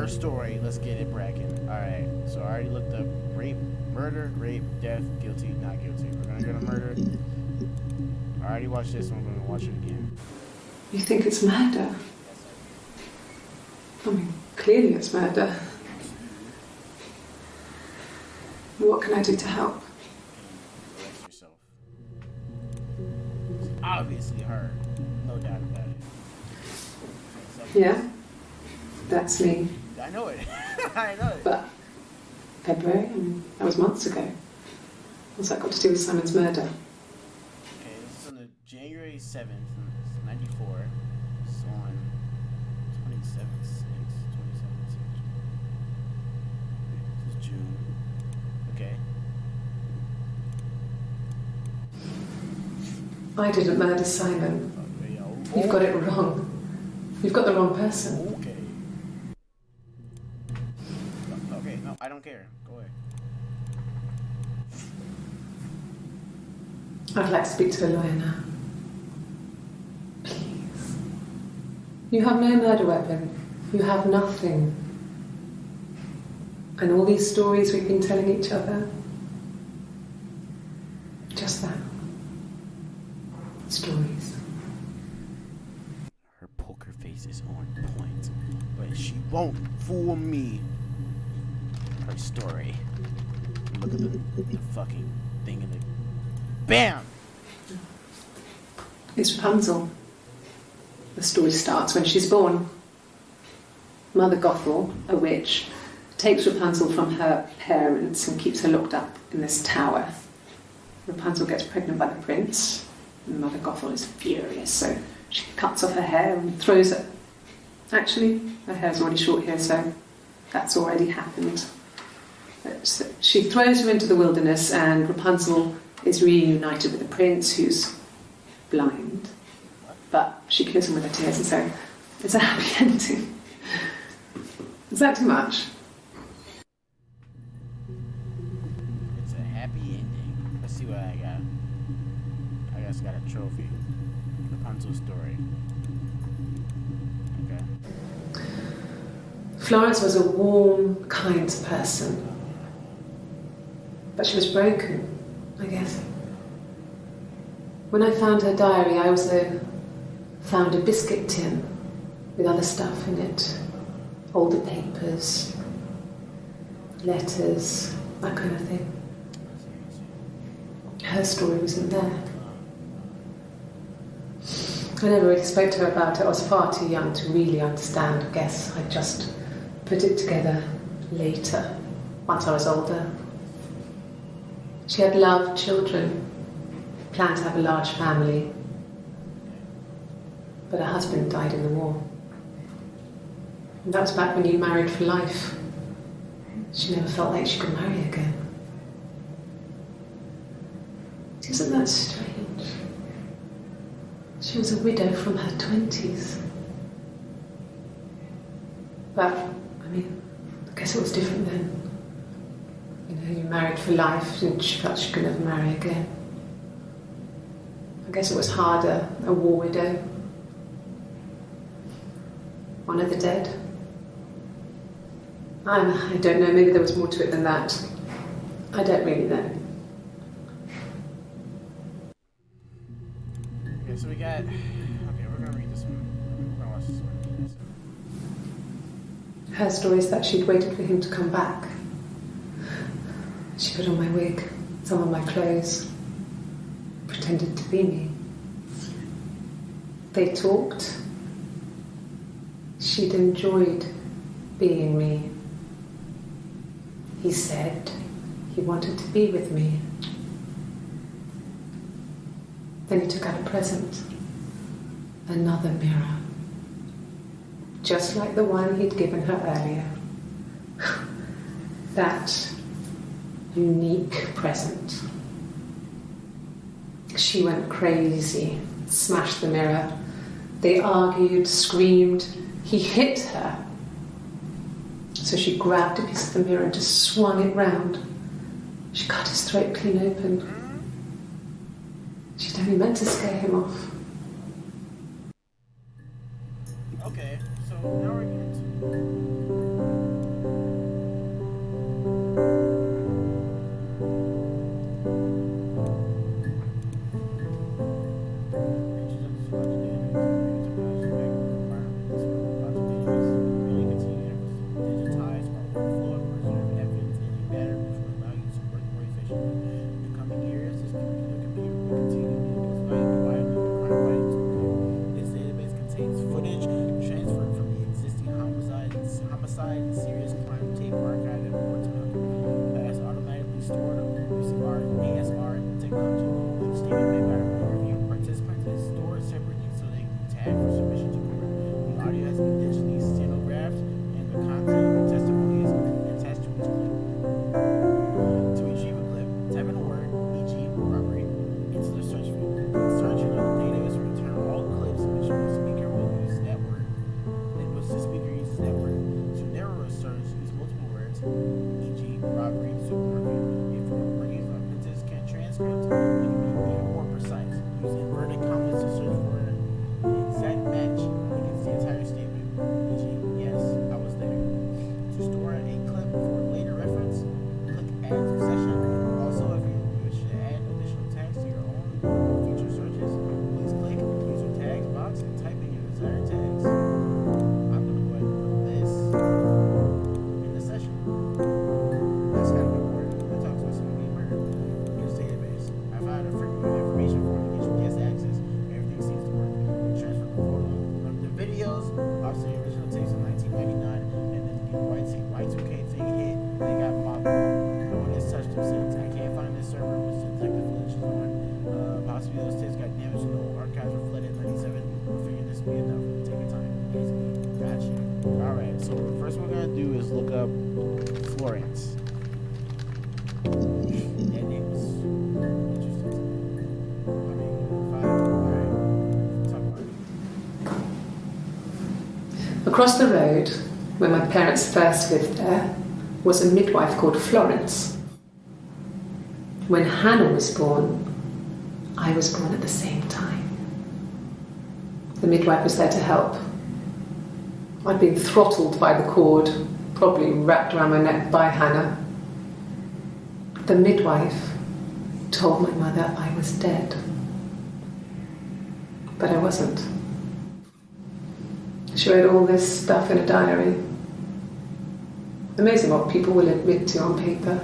her story. Let's get it bragging. Alright, so I already looked up rape, murder, rape, death, guilty, not guilty. We're gonna go to murder. I already watched this one, we're gonna watch it again. You think it's murder? I mean, clearly it's murder. What can I do to help? Relax yourself. It's obviously her. No doubt about it. Yeah? That's me. I know it. I know it. But February, I mean, that was months ago. What's that got to do with Simon's murder? Okay, this is on the January 7th, 94. It's on 27th, 6th, 27th, 6th. This is June. Okay. I didn't murder Simon. Okay, You've got it wrong. You've got the wrong person. Okay. Okay, no, I don't care. Go ahead. I'd like to speak to a lawyer now. Please. You have no murder weapon. You have nothing. And all these stories we've been telling each other. Just that. Stories. Her poker face is on point, but she won't fool me. Her story. Look at the fucking thing in the... BAM! It's Rapunzel. The story starts when she's born. Mother Gothel, a witch, takes Rapunzel from her parents and keeps her locked up in this tower. Rapunzel gets pregnant by the prince, and Mother Gothel is furious, so she cuts off her hair and throws it. Actually, her hair's already short here, so that's already happened. So she throws her into the wilderness, and Rapunzel is reunited with the prince, who's blind. But she kills him with her tears, and so it's a happy ending. Is that too much? It's a happy ending. Let's see what I got. I just got a trophy. Rapunzel's story. Okay. Florence was a warm, kind person. But she was broken, I guess. When I found her diary, I also found a biscuit tin with other stuff in it. Older papers, letters, that kind of thing. Her story wasn't there. I never really spoke to her about it. I was far too young to really understand. I guess I just put it together later, once I was older. She had loved children, planned to have a large family, but her husband died in the war. And that was back when you married for life. She never felt like she could marry again. Isn't that strange? She was a widow from her 20s. But, I mean, I guess it was different then. You know, you married for life and she felt she could never marry again. I guess it was harder, a war widow. One of the dead. I don't know, maybe there was more to it than that. I don't really know. Okay, so we got... Okay, we're gonna read this one. We're gonna watch this one. Her story is that she'd waited for him to come back. She put on my wig, some of my clothes, pretended to be me. They talked. She'd enjoyed being me. He said he wanted to be with me. Then he took out a present. Another mirror. Just like the one he'd given her earlier. That unique present. She went crazy, smashed the mirror. They argued, screamed. He hit her. So she grabbed a piece of the mirror and just swung it round. She cut his throat clean open. She'd only meant to scare him off. Okay, so now we're getting to... Across the road, where my parents first lived there, was a midwife called Florence. When Hannah was born, I was born at the same time. The midwife was there to help. I'd been throttled by the cord, probably wrapped around my neck by Hannah. The midwife told my mother I was dead. But I wasn't. She wrote all this stuff in a diary. Amazing what people will admit to on paper.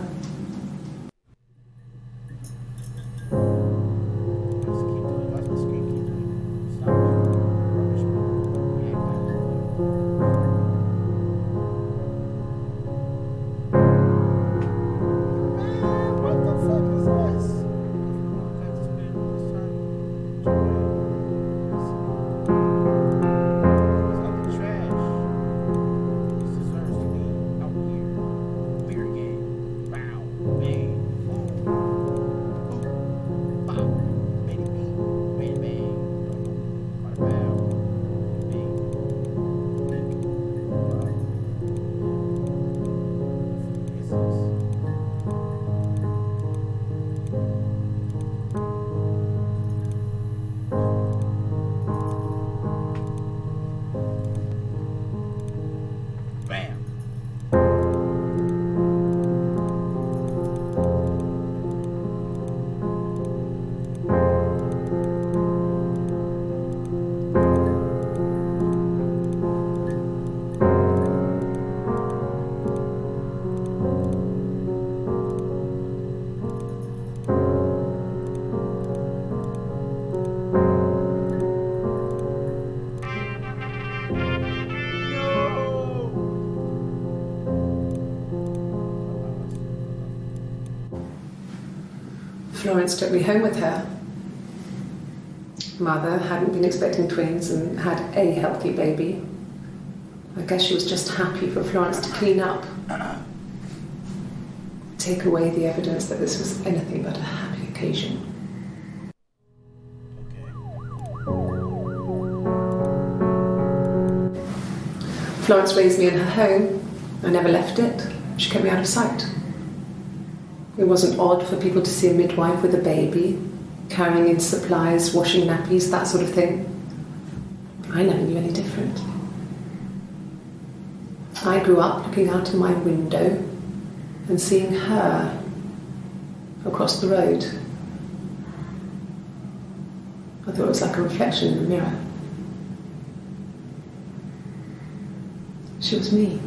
Florence took me home with her. Mother hadn't been expecting twins and had a healthy baby. I guess she was just happy for Florence to clean up. Take away the evidence that this was anything but a happy occasion. Florence raised me in her home. I never left it. She kept me out of sight. It wasn't odd for people to see a midwife with a baby, carrying in supplies, washing nappies, that sort of thing. I never knew any different. I grew up looking out of my window and seeing her across the road. I thought it was like a reflection in the mirror. She was me.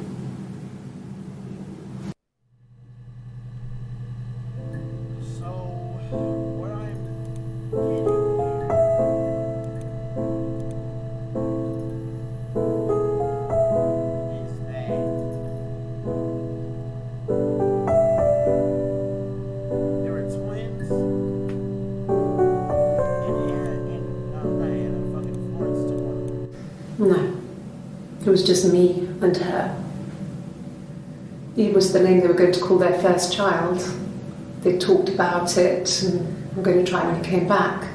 No, it was just me and her. Eve was the name they were going to call their first child. They talked about it and were going to try when he came back.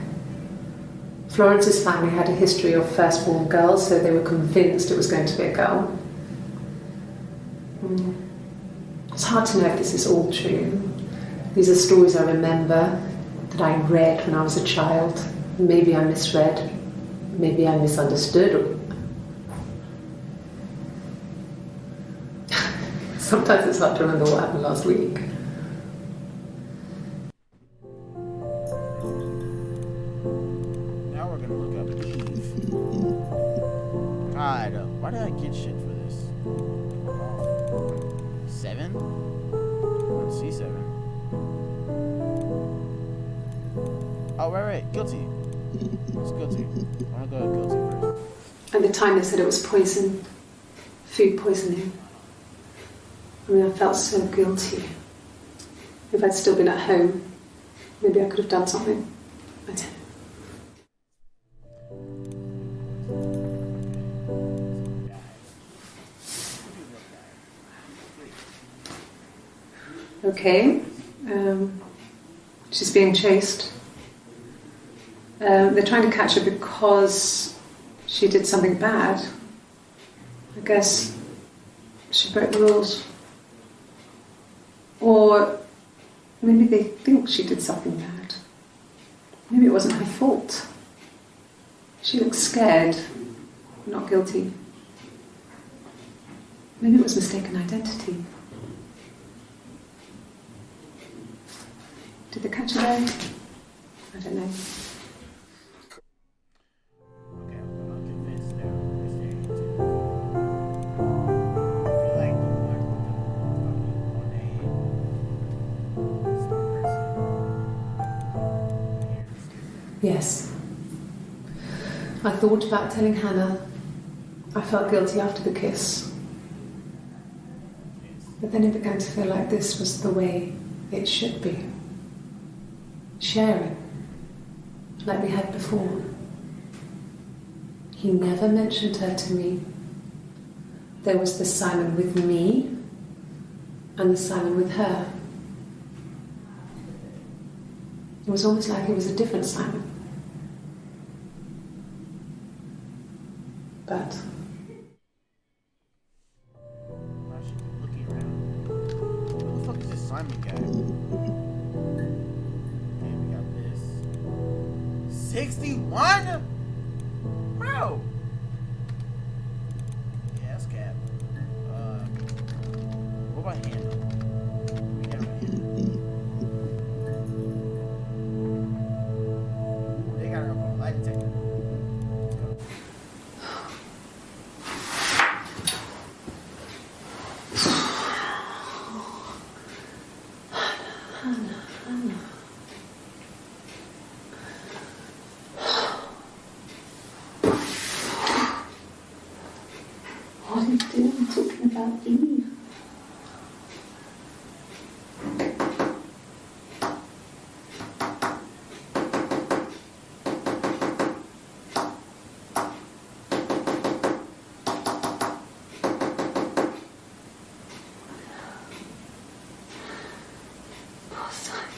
Florence's family had a history of firstborn girls, so they were convinced it was going to be a girl. It's hard to know if this is all true. These are stories I remember, that I read when I was a child. Maybe I misread, maybe I misunderstood. Sometimes it's hard to remember what happened last week. Now we're gonna look up Eve. God, why did I get shit for this? 7? Let's see, 7. Oh, right, guilty. It's guilty. I'm gonna go with guilty first. At the time they said it was poison, food poisoning. I mean, I felt so guilty. If I'd still been at home, maybe I could have done something. I didn't. Okay. She's being chased. They're trying to catch her because she did something bad. I guess she broke the rules. Or maybe they think she did something bad. Maybe it wasn't her fault. She looks scared, not guilty. Maybe it was mistaken identity. Did they catch her there? I don't know. Okay, I'm convinced now. They're staring into the I feel like the fucking on a smart person. Yes. I thought about telling Hannah. I felt guilty after the kiss. But then it began to feel like this was the way it should be. Sharing, like we had before. He never mentioned her to me. There was the Simon with me and the Simon with her. It was almost like it was a different Simon. But Why is she looking around? Who the fuck is this Simon guy? Okay, we got this. 61? Bro! Yeah, that's cap. What about Hannah? We got Hannah. They got her up on a lie detector. Let's go. what are you doing talking about Eve? Poor Simon.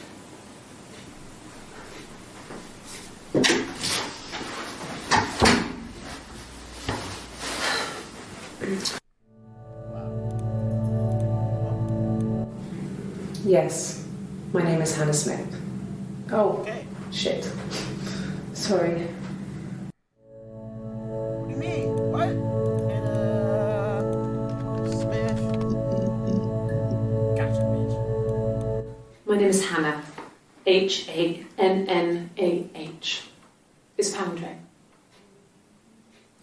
Wow. Yes, my name is Hannah Smith. Oh, Okay. shit. Sorry. What do you mean? What? Hannah Smith. Gotcha, bitch. My name is Hannah. Hannah. It's palindrome.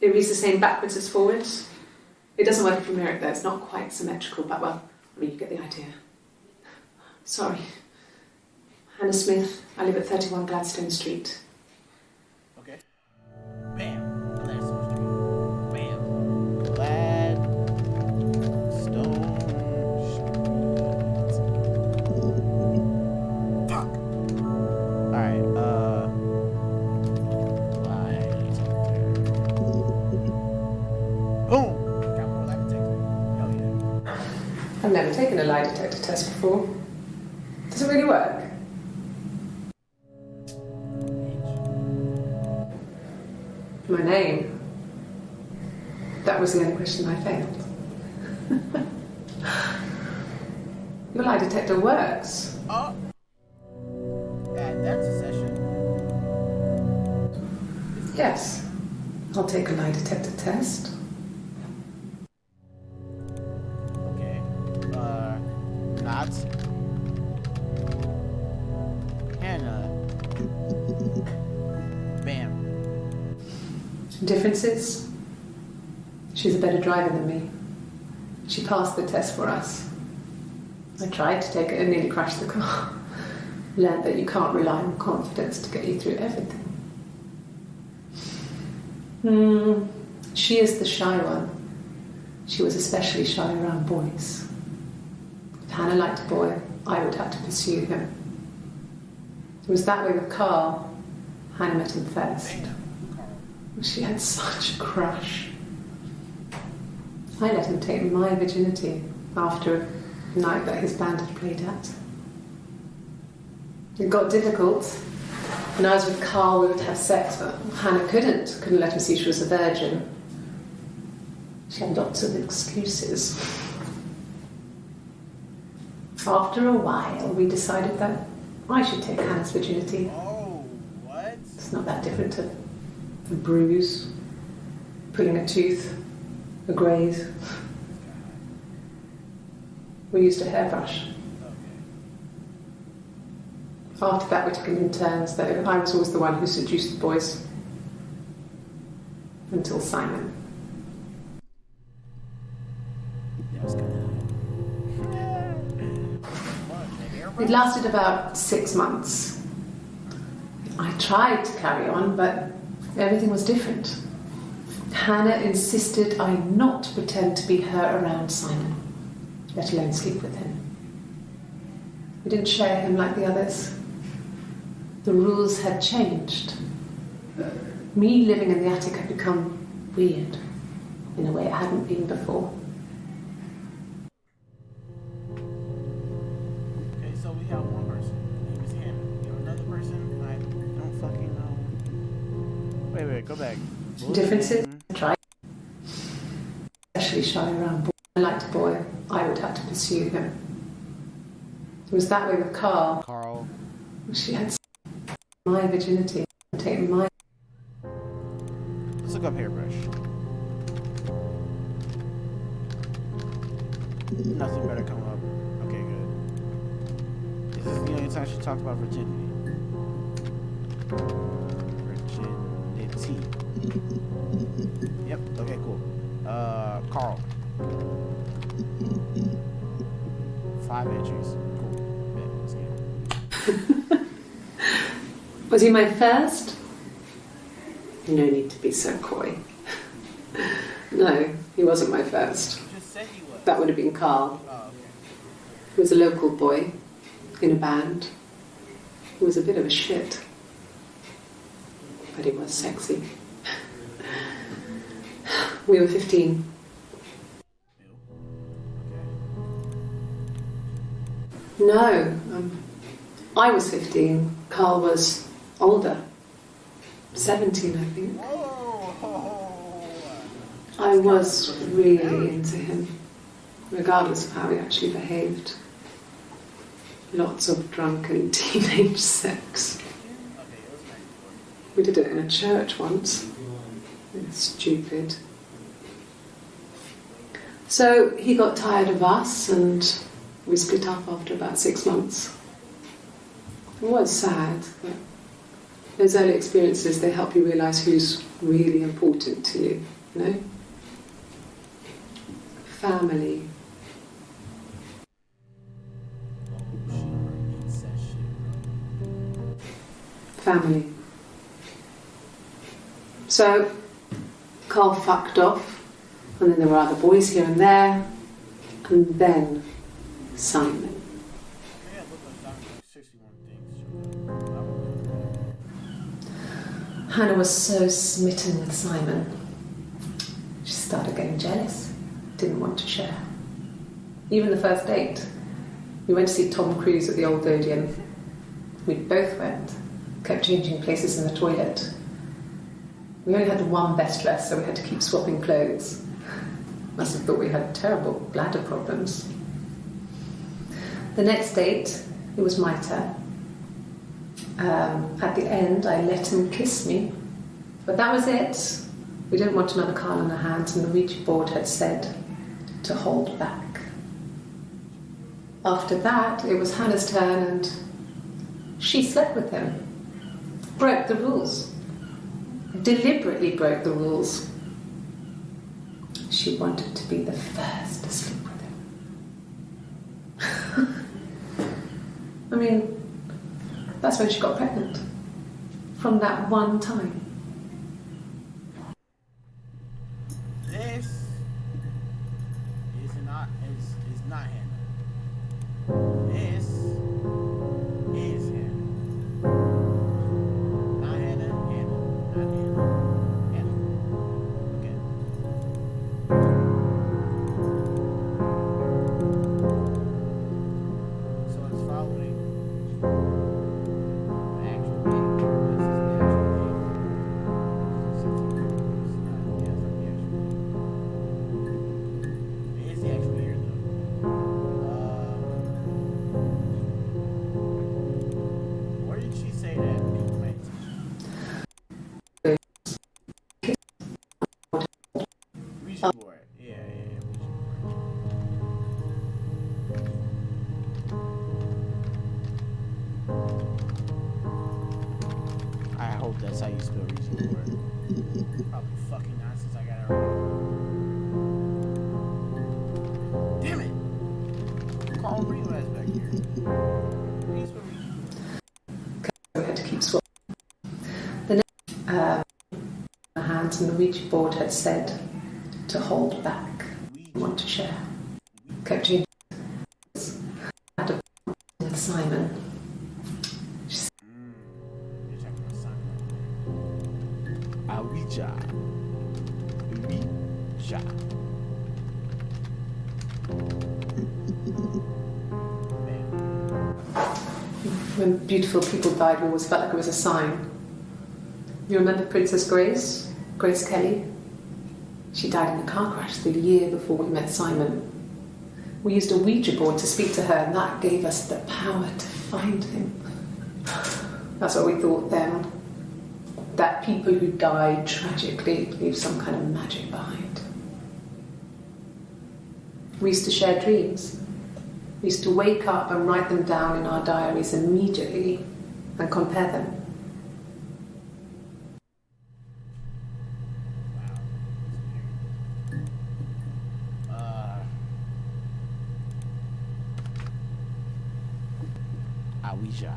It reads the same backwards as forwards. It doesn't work if you mirror it though, it's not quite symmetrical, but well, I mean, you get the idea. Sorry. Hannah Smith, I live at 31 Gladstone Street. Okay. Bam. Gladstone Street. Bam. Gladstone Street. Fuck. Alright, boom! Got more lie detector. Hell yeah. I've never taken a lie detector test before. Does it really work? My name. That was the only question I failed. Your lie detector works. Oh! That's a session. Yes. I'll take a lie detector test. Okay. Not Hannah. Bam. Differences? She's a better driver than me. She passed the test for us. I tried to take it and nearly crashed the car. Learned that you can't rely on confidence to get you through everything. She is the shy one. She was especially shy around boys. If Hannah liked a boy, I would have to pursue him. It was that way with Carl. Hannah met him first. Damn. Carl. She had such a crush. I let him take my virginity after a night that his band had played at. It got difficult. When I was with Carl, we would have sex, but Hannah couldn't let him see she was a virgin. She had lots of excuses. After a while, we decided that I should take Hannah's virginity. Oh, what? It's not that different to a bruise, pulling a tooth, a graze. We used a hairbrush. After that, we took it in turns, though. I was always the one who seduced the boys. Until Simon. That was kind It lasted about 6 months. I tried to carry on, but everything was different. Hannah insisted I not pretend to be her around Simon, let alone sleep with him. We didn't share him like the others. The rules had changed. Me living in the attic had become weird in a way it hadn't been before. Okay, so we have one person. Her name is Hannah. We have another person. I don't fucking know. Wait, go back. Differences? I tried. Especially shy around boys. I liked a boy. I would have to pursue him. It was that way with Carl. Carl. She had my virginity and taken my. Let's look up hairbrush. Nothing better come up. Okay, good. This is the only time she talked about virginity. Virginity. Yep, okay, cool. Carl. 5 entries. Cool. Yeah, let's get it. Was he my first? No need to be so coy. No, he wasn't my first. You just said he was. That would have been Carl. Oh, okay. He was a local boy in a band. He was a bit of a shit. But he was sexy. We were 15. No, I was 15. Carl was older. 17, I think. Whoa! I was really into him, regardless of how he actually behaved. Lots of drunken teenage sex. We did it in a church once. It's stupid. So he got tired of us and we split up after about 6 months. It was sad, but those early experiences, they help you realise who's really important to you, you know? Family. Family. So, Carl fucked off, and then there were other boys here and there, and then Simon. Hannah was so smitten with Simon. She started getting jealous, didn't want to share. Even the first date, we went to see Tom Cruise at the Old Odeon. We both went, kept changing places in the toilet. We only had one best dress, so we had to keep swapping clothes. Must have thought we had terrible bladder problems. The next date, it was my turn. At the end, I let him kiss me, but that was it. We didn't want another Carl on our hands, and the Ouija board had said to hold back. After that, it was Hannah's turn, and she slept with him. Broke the rules. Deliberately broke the rules. She wanted to be the first to sleep with him. I mean, that's when she got pregnant. From that one time. This is not Hannah. This is Hannah. Not Hannah, not Hannah. Hannah. Okay. So it's following the actual name. This is the actual name. I hope that's how you spell Ouija board. Probably fucking nonsense. I got it wrong. Damn it! Call real ass back here. Please spell Ouija board. We had to keep swapping. The next the hands and the Ouija board had said to hold back, want to share. Kept changing. Had a with Simon. You're checking with Simon. Ouija. Ouija. Man. When beautiful people died, we always felt like it was a sign. You remember Princess Grace? Grace Kelly? She died in a car crash the year before we met Simon. We used a Ouija board to speak to her, and that gave us the power to find him. That's what we thought then. That people who died tragically leave some kind of magic behind. We used to share dreams. We used to wake up and write them down in our diaries immediately and compare them. Ouija.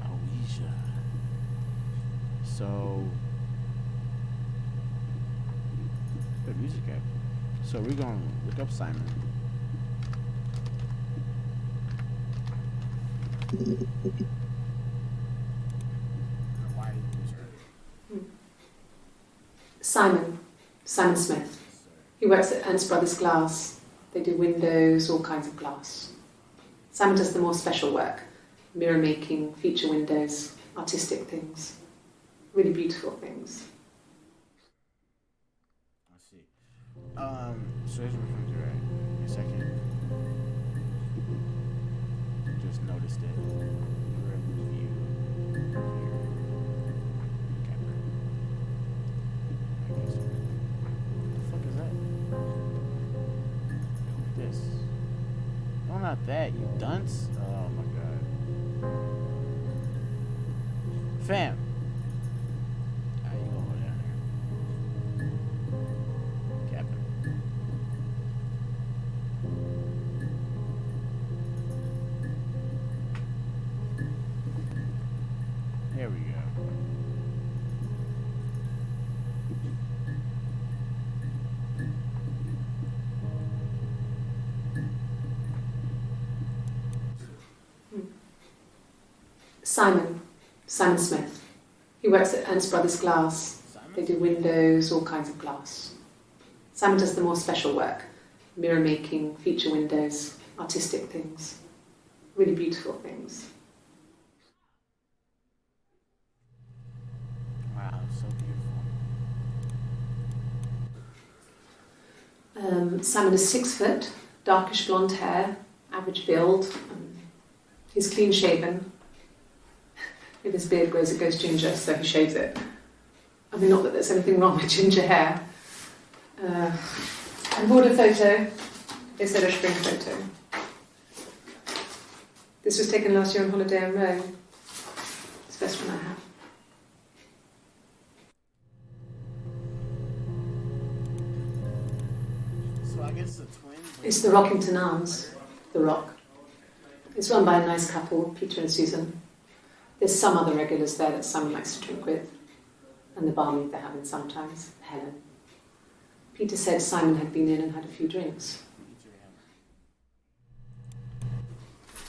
Ouija. So, good music app. So we're gonna look up Simon. Simon Smith. He works at Ernst Brothers Glass. They do windows, all kinds of glass. Simon does the more special work, mirror making, feature windows, artistic things, really beautiful things. Let's see. So here's what we're gonna do, right? In a second. Just noticed it. We're in view here. Camera. I guess. What the fuck is that? This. No, not that, you dunce. Oh my god. Fam. Alright, you go over down there. Captain. There we go. Simon Smith. He works at Ernst Brothers Glass. They do windows, all kinds of glass. Simon does the more special work, mirror making, feature windows, artistic things, really beautiful things. Wow, so beautiful. Simon is 6 foot, darkish blonde hair, average build. He's clean shaven. If his beard grows, it goes ginger, so he shaves it. I mean, not that there's anything wrong with ginger hair. I bought a photo. They said a spring photo. This was taken last year on holiday in Rome. It's the best one I have. So I guess the twin. It's the Rockington Arms, the Rock. It's run by a nice couple, Peter and Susan. There's some other regulars there that Simon likes to drink with, and the barmaid they're having sometimes, Helen. Peter said Simon had been in and had a few drinks.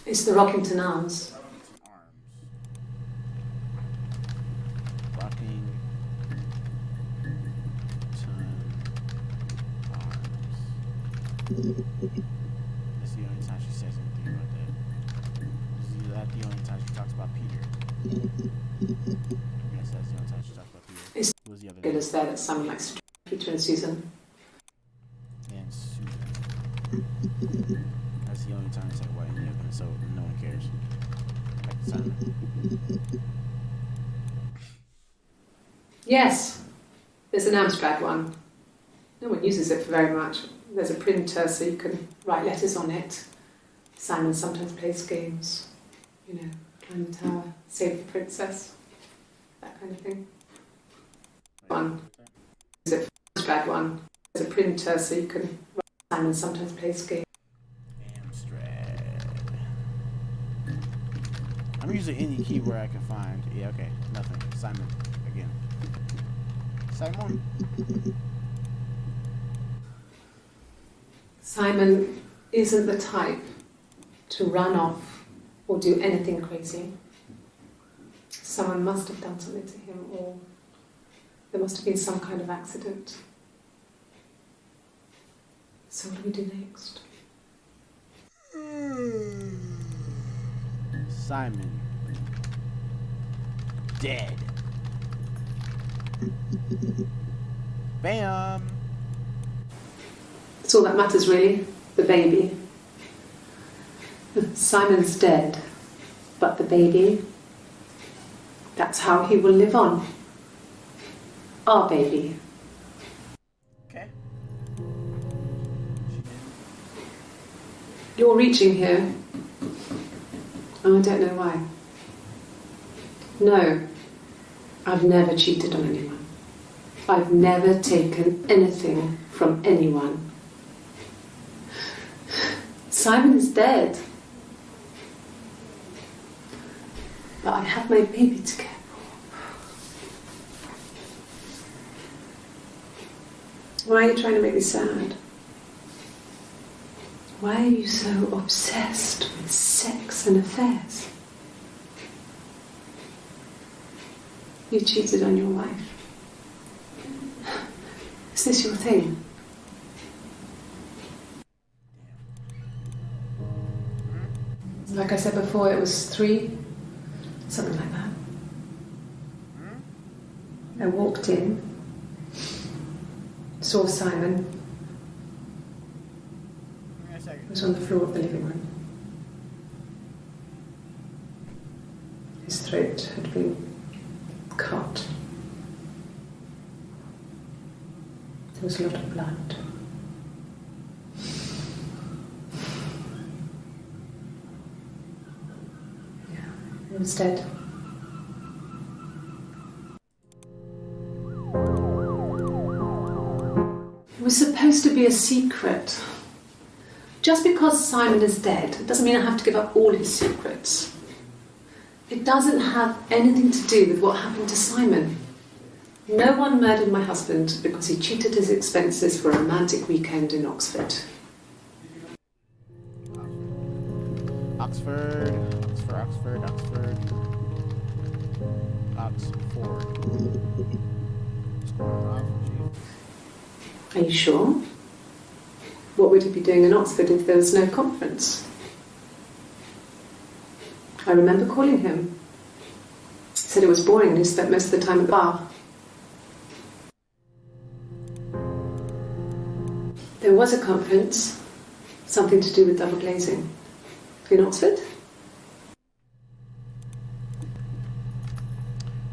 It's the Rockington Arms. Rockington Arms. That's the only time she says anything about that. Is that the only time she talks about Peter? I guess that's the only time she talks about Peter. It's Who was the other regulars there that Simon likes to drink, Peter and Susan. And Susan. That's the only time they talk about any of them, so no one cares. Like Simon. Yes, there's an Amstrad one. No one uses it for very much. There's a printer so you can write letters on it. Simon sometimes plays games. You know, climb the tower, save the princess. That kind kind of thing. One. Is it Amstrad one? There's a printer so you can write Simon sometimes plays games. Amstrad. I'm using any keyboard I can find. Yeah, okay. Nothing. Simon. Again. Simon. Simon isn't the type to run off or do anything crazy. Someone must have done something to him, or there must have been some kind of accident. So what do we do next? Simon. Dead. Bam! That's all that matters, really. The baby. Simon's dead, but the baby, that's how he will live on. Our baby. Okay. You're reaching here. Oh, I don't know why. No, I've never cheated on anyone. I've never taken anything from anyone. Simon is dead. But I have my baby to care for. Why are you trying to make me sad? Why are you so obsessed with sex and affairs? You cheated on your wife. Is this your thing? Like I said before, it was 3, something like that. I walked in, saw Simon. He was on the floor of the living room. His throat had been cut. There was a lot of blood. He was dead. It was supposed to be a secret. Just because Simon is dead doesn't mean I have to give up all his secrets. It doesn't have anything to do with what happened to Simon. No one murdered my husband because he cheated his expenses for a romantic weekend in Oxford. Oxford. Are you sure? What would he be doing in Oxford if there was no conference? I remember calling him. He said it was boring and he spent most of the time at the bar. There was a conference, something to do with double glazing. In Oxford?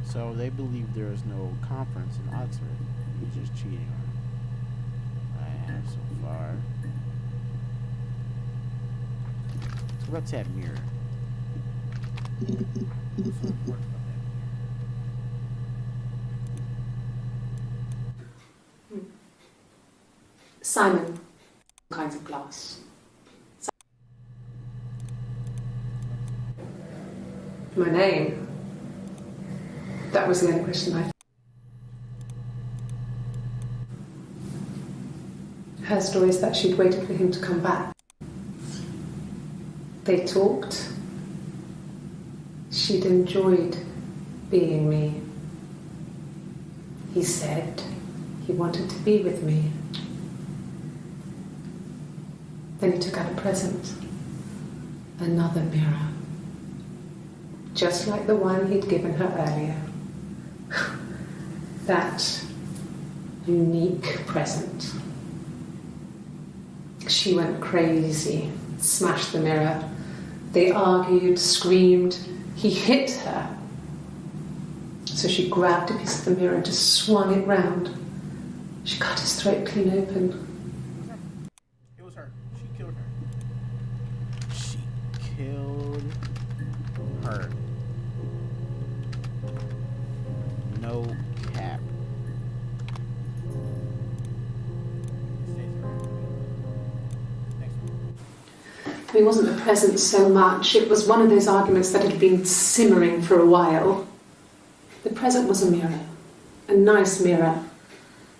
So they believe there is no conference in Oxford. He's just cheating on her. I have so far. So let's have mirror. What's so important about that mirror? Simon. All kinds of glass. My name. That was the only question I... Her story is that she'd waited for him to come back. They talked. She'd enjoyed being me. He said he wanted to be with me. Then he took out a present. Another mirror. Just like the one he'd given her earlier. That unique present. She went crazy, smashed the mirror. They argued, screamed. He hit her. So she grabbed a piece of the mirror and just swung it round. She cut his throat clean open. It was her. She killed her. She killed her. No cap. It wasn't the present so much. It was one of those arguments that had been simmering for a while. The present was a mirror. A nice mirror.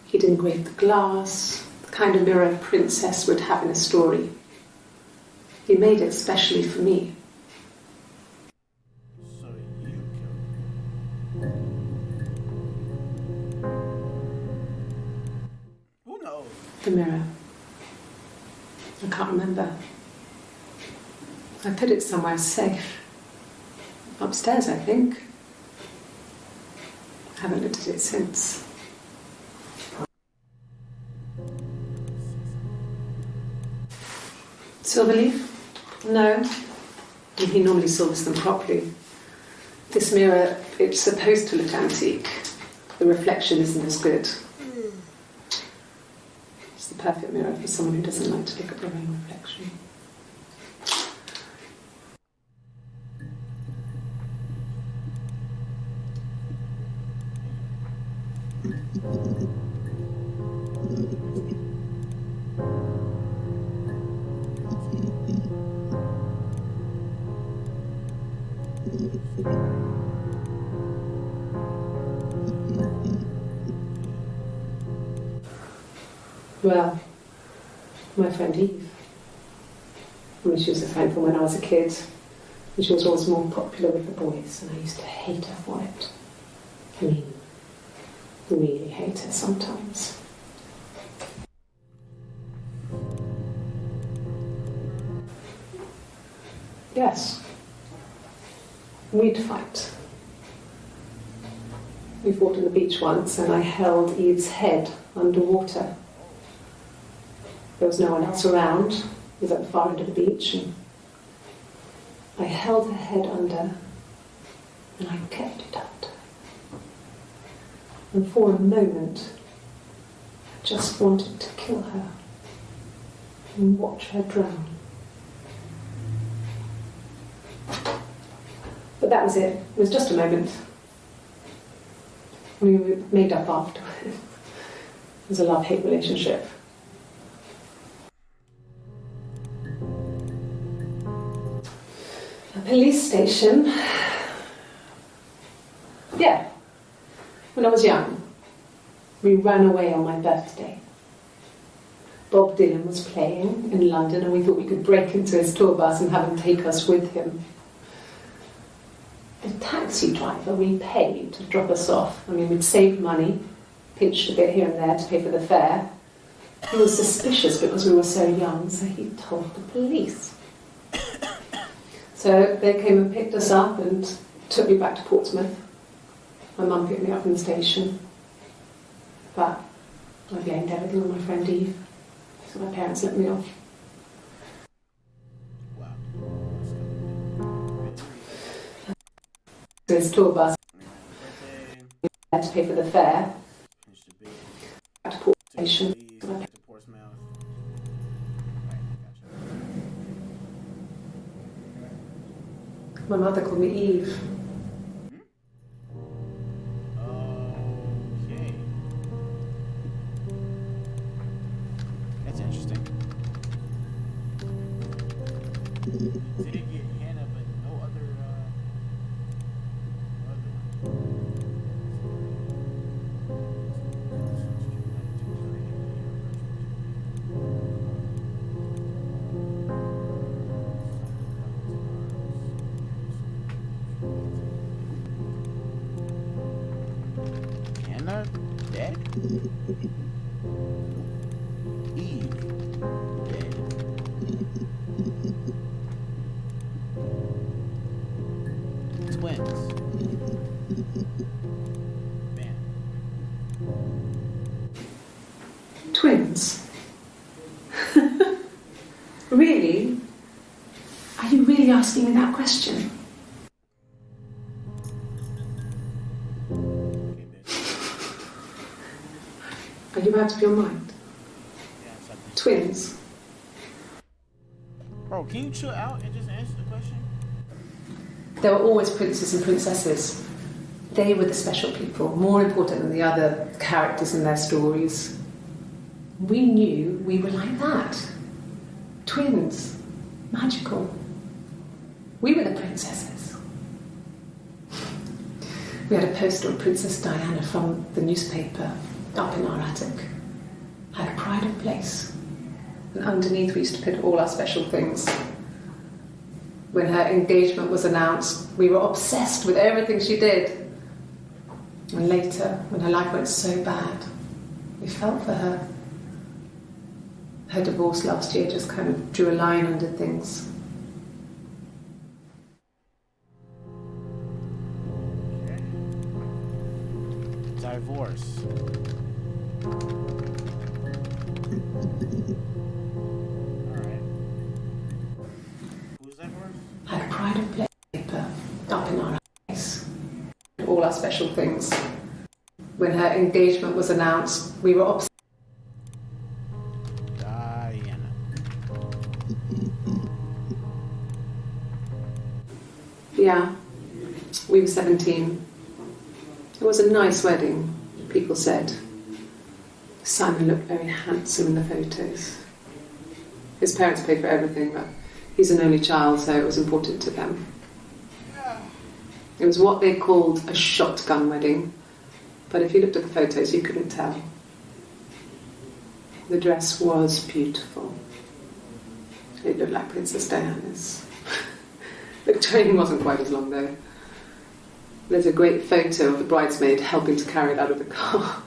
He'd engraved the glass, the kind of mirror a princess would have in a story. He made it specially for me. So you killed. Who knows? The mirror. I can't remember. I put it somewhere safe. Upstairs, I think. I haven't looked at it since. Silverleaf? No. He normally silvers them properly. This mirror, it's supposed to look antique. The reflection isn't as good. It's the perfect mirror for someone who doesn't like to look at their own reflection. Well, my friend Eve. I mean, she was a friend from when I was a kid, and she was always more popular with the boys, and I used to hate her for it. I mean, really hate her sometimes. Yes. We'd fight. We fought on the beach once, and I held Eve's head underwater. There was no one else around. It was at the far end of the beach, and I held her head under, and I kept it under. And for a moment, I just wanted to kill her and watch her drown. But that was it. It was just a moment. We made up afterwards. It was a love-hate relationship. A police station. Yeah. When I was young, we ran away on my birthday. Bob Dylan was playing in London, and we thought we could break into his tour bus and have him take us with him. The taxi driver we paid to drop us off. I mean, we'd saved money, pinched a bit here and there to pay for the fare. He was suspicious because we were so young, so he told the police. So they came and picked us up and took me back to Portsmouth. My mum picked me up from the station. But I blamed everything on my friend Eve, so my parents let me off. So his tour bus had to pay for the fare. Back to Portsmouth station. My mother called me Eve. Okay. That's interesting. Did it get Hannah, but no other, Hannah dead? Eve dead. Twins. Man. Twins? Really? Are you really asking me that question? Are you out of your mind? Twins? Bro, can you chill out and just answer the question? There were always princes and princesses. They were the special people, more important than the other characters in their stories. We knew we were like that. Twins. Magical. We were the princesses. We had a poster of Princess Diana from the newspaper up in our attic. Had a pride of place. And underneath we used to put all our special things. When her engagement was announced, we were obsessed with everything she did. And later, when her life went so bad, we felt for her. Her divorce last year just kind of drew a line under things. Divorce. Alright. Who's divorced? Had a pride of paper up in our eyes. All our special things. When her engagement was announced, we were obsessed. Diana. Yeah, we were 17. It was a nice wedding, people said. Simon looked very handsome in the photos. His parents paid for everything, but he's an only child, so it was important to them. It was what they called a shotgun wedding, but if you looked at the photos, you couldn't tell. The dress was beautiful. It looked like Princess Diana's. The train wasn't quite as long, though. There's a great photo of the bridesmaid helping to carry it out of the car.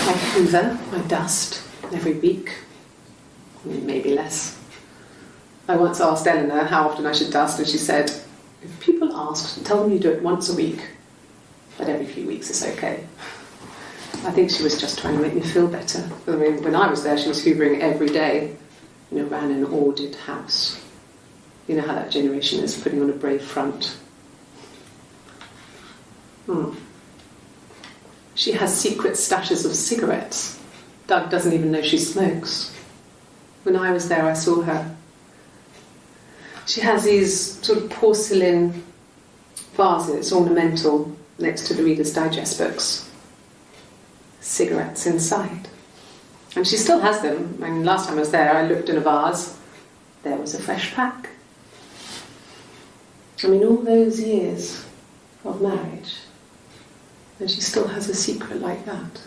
I hoover, I dust every week, maybe less. I once asked Eleanor how often I should dust, and she said, if people ask, tell them you do it once a week, but every few weeks is okay. I think she was just trying to make me feel better. I mean, when I was there, she was hoovering every day, ran an ordered house. You know how that generation is, putting on a brave front. She has secret stashes of cigarettes. Doug doesn't even know she smokes. When I was there, I saw her. She has these sort of porcelain vases, ornamental, next to the Reader's Digest books. Cigarettes inside. And she still has them. I mean, last time I was there, I looked in a vase. There was a fresh pack. I mean, all those years of marriage, and she still has a secret like that.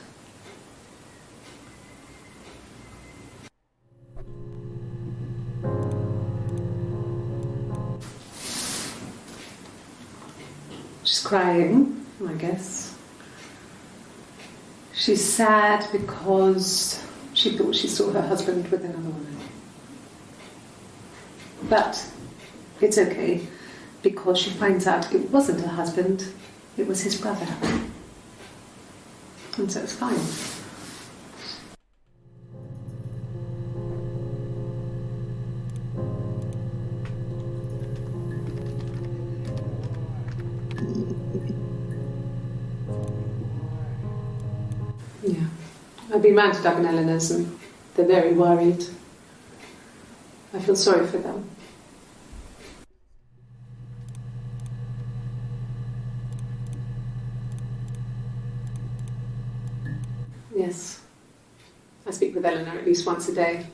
She's crying, I guess. She's sad because she thought she saw her husband with another woman. But it's okay, because she finds out it wasn't her husband, it was his brother. And so it's fine. I've been round to Doug and Eleanor's and they're very worried. I feel sorry for them. Yes. I speak with Eleanor at least once a day.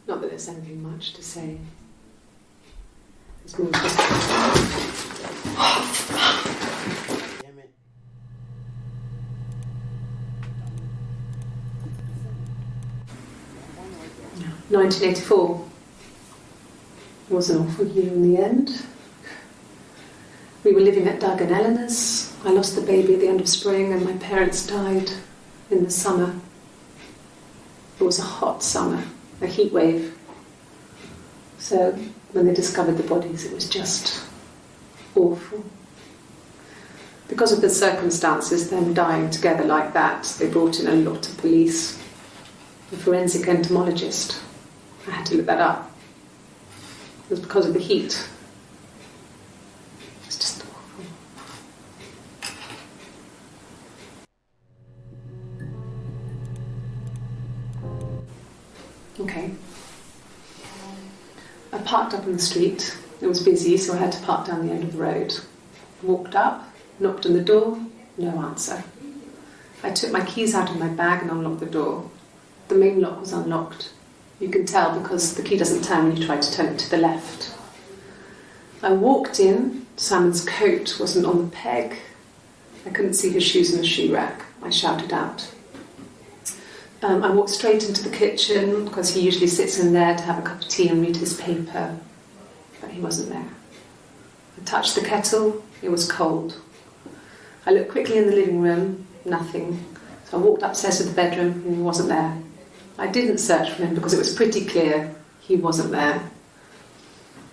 Not that there's anything much to say. It's more just... Damn it. 1984 was an awful year in the end. We were living at Doug and Eleanor's. I lost the baby at the end of spring and my parents died in the summer. It was a hot summer, a heat wave. So when they discovered the bodies, it was just awful. Because of the circumstances, them dying together like that, they brought in a lot of police. A forensic entomologist. I had to look that up. It was because of the heat. It's just awful. Okay. I parked up in the street. It was busy, so I had to park down the end of the road. Walked up, knocked on the door, no answer. I took my keys out of my bag and unlocked the door. The main lock was unlocked. You can tell because the key doesn't turn when you try to turn it to the left. I walked in. Simon's coat wasn't on the peg. I couldn't see his shoes in the shoe rack. I shouted out. I walked straight into the kitchen because he usually sits in there to have a cup of tea and read his paper. But he wasn't there. I touched the kettle. It was cold. I looked quickly in the living room. Nothing. So I walked upstairs to the bedroom and he wasn't there. I didn't search for him because it was pretty clear he wasn't there.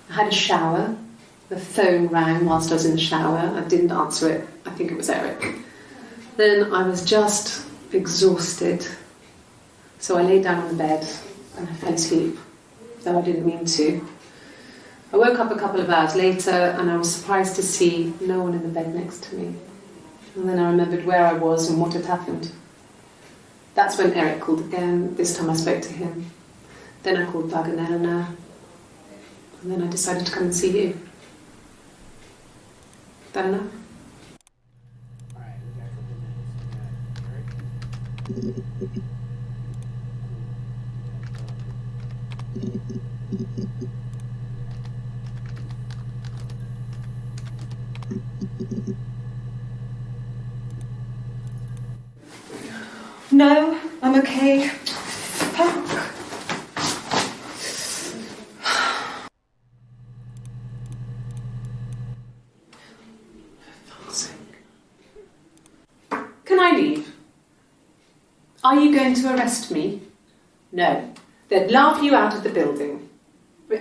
I had a shower. The phone rang whilst I was in the shower. I didn't answer it. I think it was Eric. Then I was just exhausted. So I lay down on the bed and I fell asleep, though I didn't mean to. I woke up a couple of hours later and I was surprised to see no one in the bed next to me. And then I remembered where I was and what had happened. That's when Eric called again. This time I spoke to him. Then I called Doug and Eleanor. And then I decided to come and see you. That enough? Alright, we got a couple minutes. We got Eric. No, I'm okay. Fuck. Can I leave? Are you going to arrest me? No. They'd laugh you out of the building.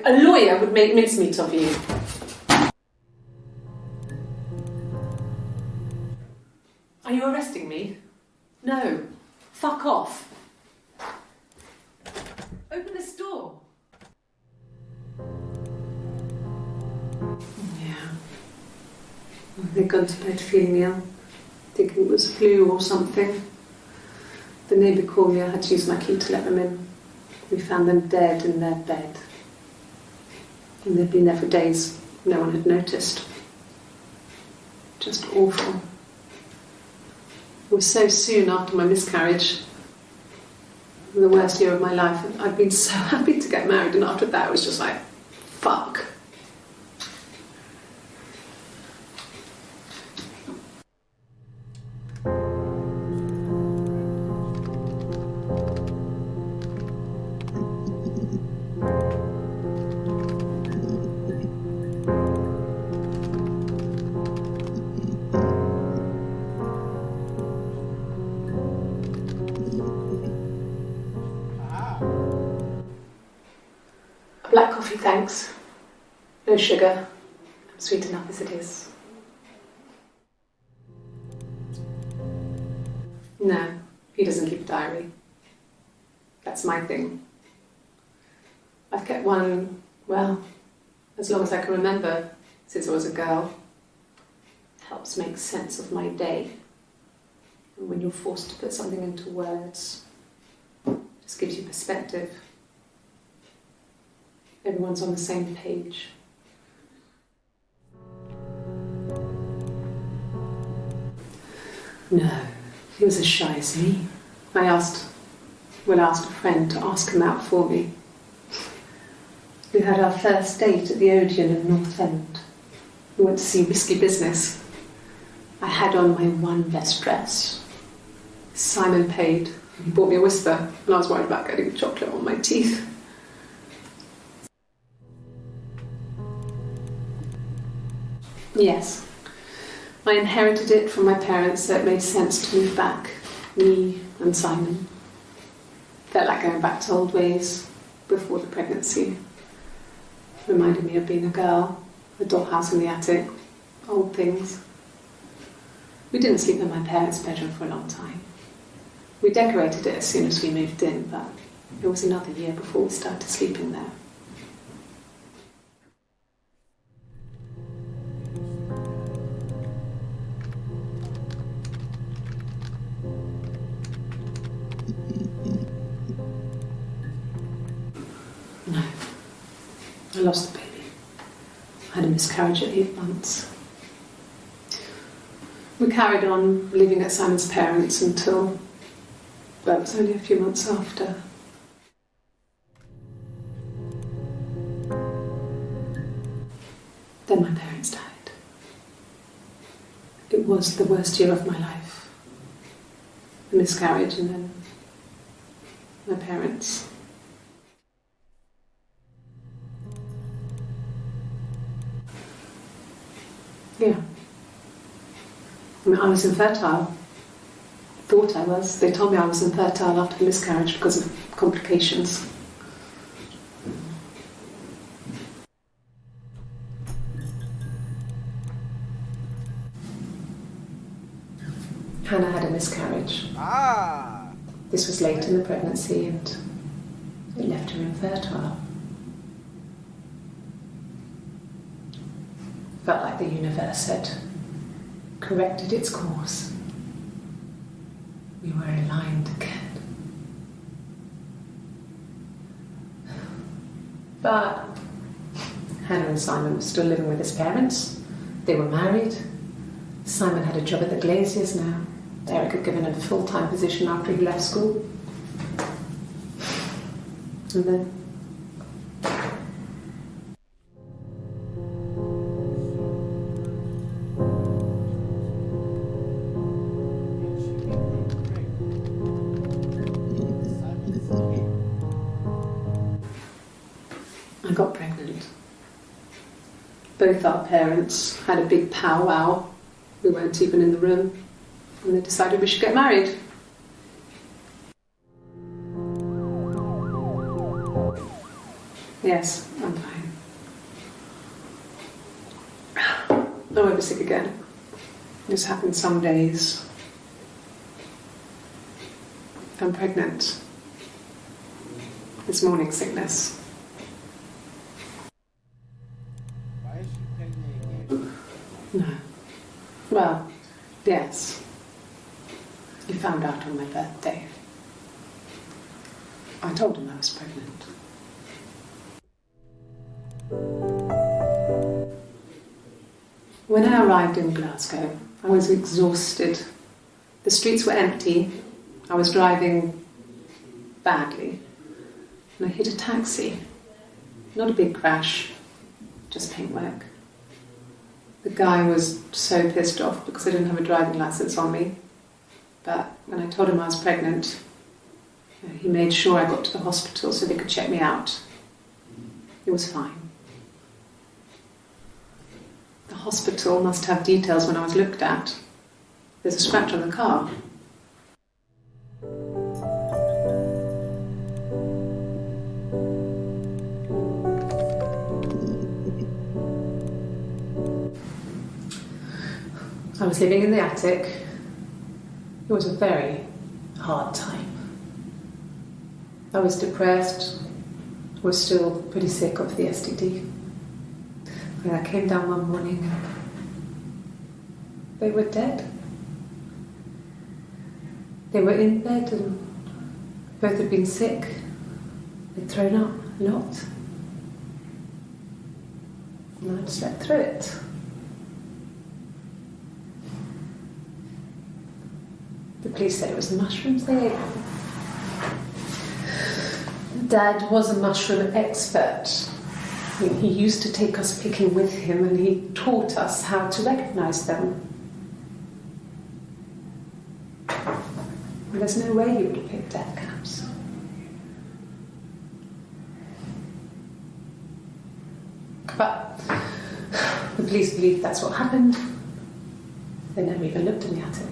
A lawyer would make mincemeat of you. Are you arresting me? No. Fuck off. Open this door. Yeah. They'd gone to bed feeling ill, thinking it was flu or something. The neighbour called me. I had to use my key to let them in. We found them dead in their bed. And they'd been there for days. No one had noticed. Just awful. It was so soon after my miscarriage. The worst year of my life. I'd been so happy to get married, and after that it was just like, fuck. Black coffee, thanks. No sugar. I'm sweet enough as it is. No, he doesn't keep a diary. That's my thing. I've kept one, well, as long as I can remember, since I was a girl. Helps make sense of my day. And when you're forced to put something into words, it just gives you perspective. Everyone's on the same page. No, he was as shy as me. I asked a friend to ask him out for me. We had our first date at the Odeon in North End. We went to see Risky Business. I had on my one best dress. Simon paid. He bought me a Whisper, and I was worried about getting chocolate on my teeth. Yes, I inherited it from my parents, so it made sense to move back, me and Simon. Felt like going back to old ways before the pregnancy. Reminded me of being a girl, a dollhouse in the attic, old things. We didn't sleep in my parents' bedroom for a long time. We decorated it as soon as we moved in, but it was another year before we started sleeping there. No, I lost the baby. I had a miscarriage at 8 months. We carried on living at Simon's parents until, well, it was only a few months after. Then my parents died. It was the worst year of my life. A miscarriage and then my parents. Yeah. I mean, I was infertile. Thought I was. They told me I was infertile after the miscarriage because of complications. Hannah had a miscarriage. This was late in the pregnancy and it left her infertile. Felt like the universe had corrected its course. We were aligned again. But Hannah and Simon were still living with his parents. They were married. Simon had a job at the Glaziers now. Eric had given him a full-time position after he left school. And then I got pregnant. Both our parents had a big powwow. We weren't even in the room. And they decided we should get married. Yes, I'm fine. I won't be sick again. This happens some days. I'm pregnant. It's morning sickness. Why is she pregnant again? No. Well, yes. He found out on my birthday. I told him I was pregnant. When I arrived in Glasgow, I was exhausted. The streets were empty. I was driving badly. And I hit a taxi. Not a big crash, just paintwork. The guy was so pissed off because I didn't have a driving license on me. But when I told him I was pregnant, he made sure I got to the hospital so they could check me out. It was fine. The hospital must have details when I was looked at. There's a scratch on the car. I was living in the attic. It was a very hard time. I was depressed, was still pretty sick of the STD. And I came down one morning and they were dead. They were in bed and both had been sick. They'd thrown up a lot. And I'd slept through it. The police said it was the mushrooms they ate. Dad was a mushroom expert. I mean, he used to take us picking with him and he taught us how to recognise them. And there's no way he would have picked death caps. But the police believe that's what happened. They never even looked in the attic.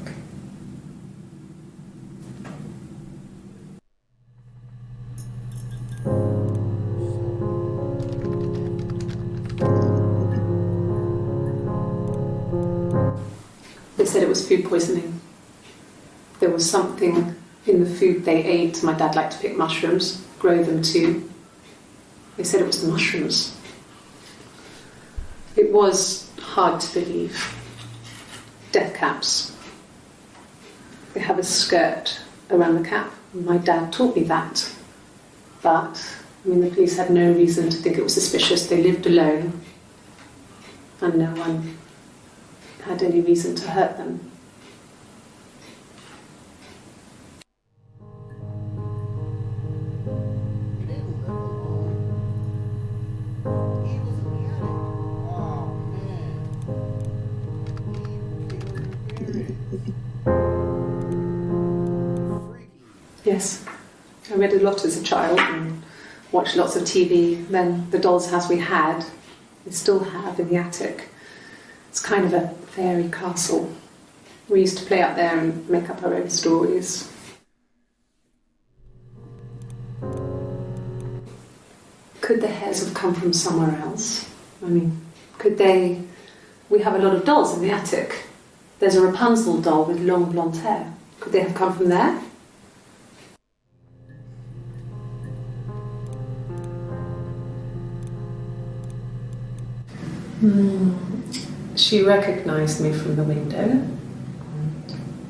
They said it was food poisoning. There was something in the food they ate. My dad liked to pick mushrooms, grow them too. They said it was the mushrooms. It was hard to believe. Death caps. They have a skirt around the cap. My dad taught me that. But, I mean, the police had no reason to think it was suspicious. They lived alone. And no one had any reason to hurt them. Yes, I read a lot as a child and watched lots of TV. Then the doll's house we had, we still have in the attic. It's kind of a fairy castle. We used to play out there and make up our own stories. Could the hairs have come from somewhere else? I mean, could they... We have a lot of dolls in the attic. There's a Rapunzel doll with long blonde hair. Could they have come from there? She recognised me from the window.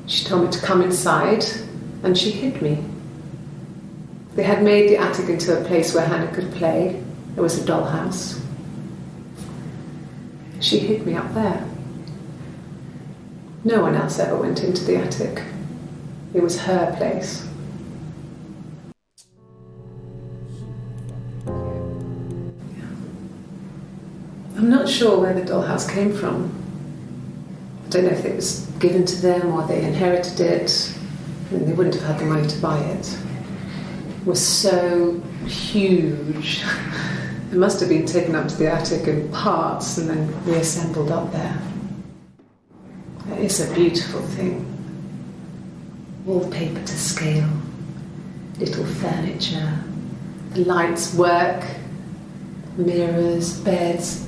She told me to come inside and she hid me. They had made the attic into a place where Hannah could play. There was a dollhouse. She hid me up there. No one else ever went into the attic. It was her place. I'm not sure where the dollhouse came from. I don't know if it was given to them or they inherited it. I mean, they wouldn't have had the money to buy it. It was so huge. It must have been taken up to the attic in parts and then reassembled up there. It's a beautiful thing. Wallpaper to scale, little furniture, the lights work, mirrors, beds,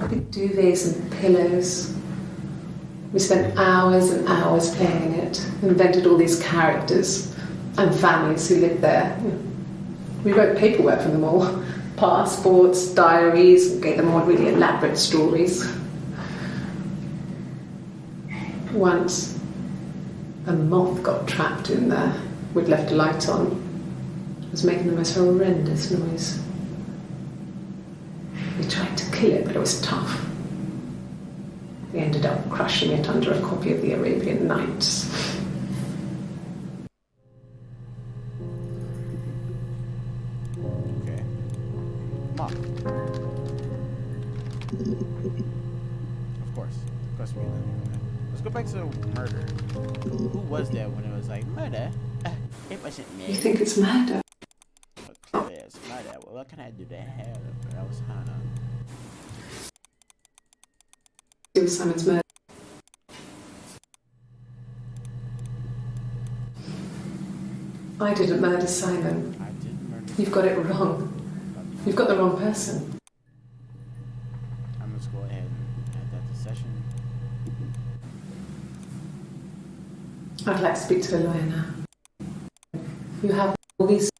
big duvets and pillows. We spent hours and hours playing it, invented all these characters and families who lived there. We wrote paperwork for them all, passports, diaries, and gave them all really elaborate stories. Once, a moth got trapped in there. We'd left a light on. It was making the most horrendous noise. We tried to kill it, but it was tough. We ended up crushing it under a copy of the Arabian Nights. Okay. Mom. Of course we can. Let's go back to murder. Who was that when it was like murder? It wasn't me. You think it's murder? Clearly it's murder. Well, what can I do to help? That was Hannah. It was Simon's murder. I didn't murder Simon. I didn't murder. You've got it wrong. You've got the wrong person. Let's go ahead and add that to session. I'd like to speak to a lawyer now. You have all these...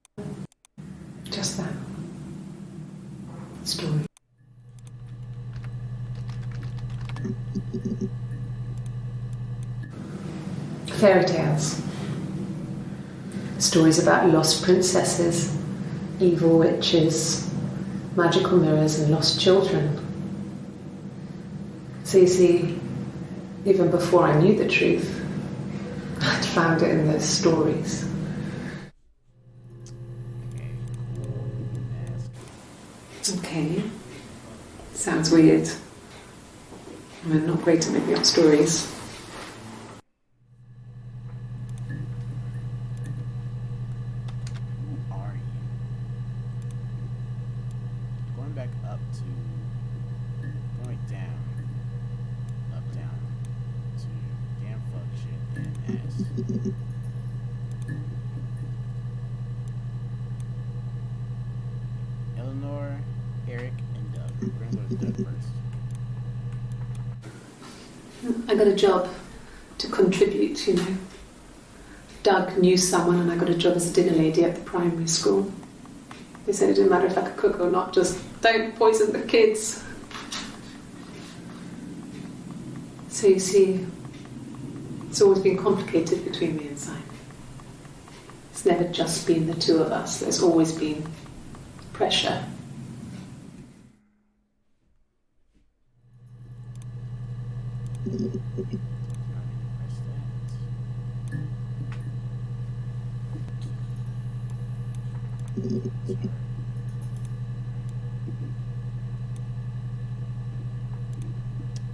just that. Story. Fairy tales. Stories about lost princesses, evil witches, magical mirrors, and lost children. So you see, even before I knew the truth, I'd found it in those stories. Okay, cool. Ask. Okay. Sounds weird. I'm not great at making up stories. Who are you? Going back up to. Going down. Up, down. To damn fuck shit and ass. Eleanor, Eric, and Doug. We're gonna go to Doug first. I got a job to contribute, you know. Doug knew someone and I got a job as a dinner lady at the primary school. They said it didn't matter if I could cook or not, just don't poison the kids. So you see, it's always been complicated between me and Simon. It's never just been the two of us. There's always been pressure.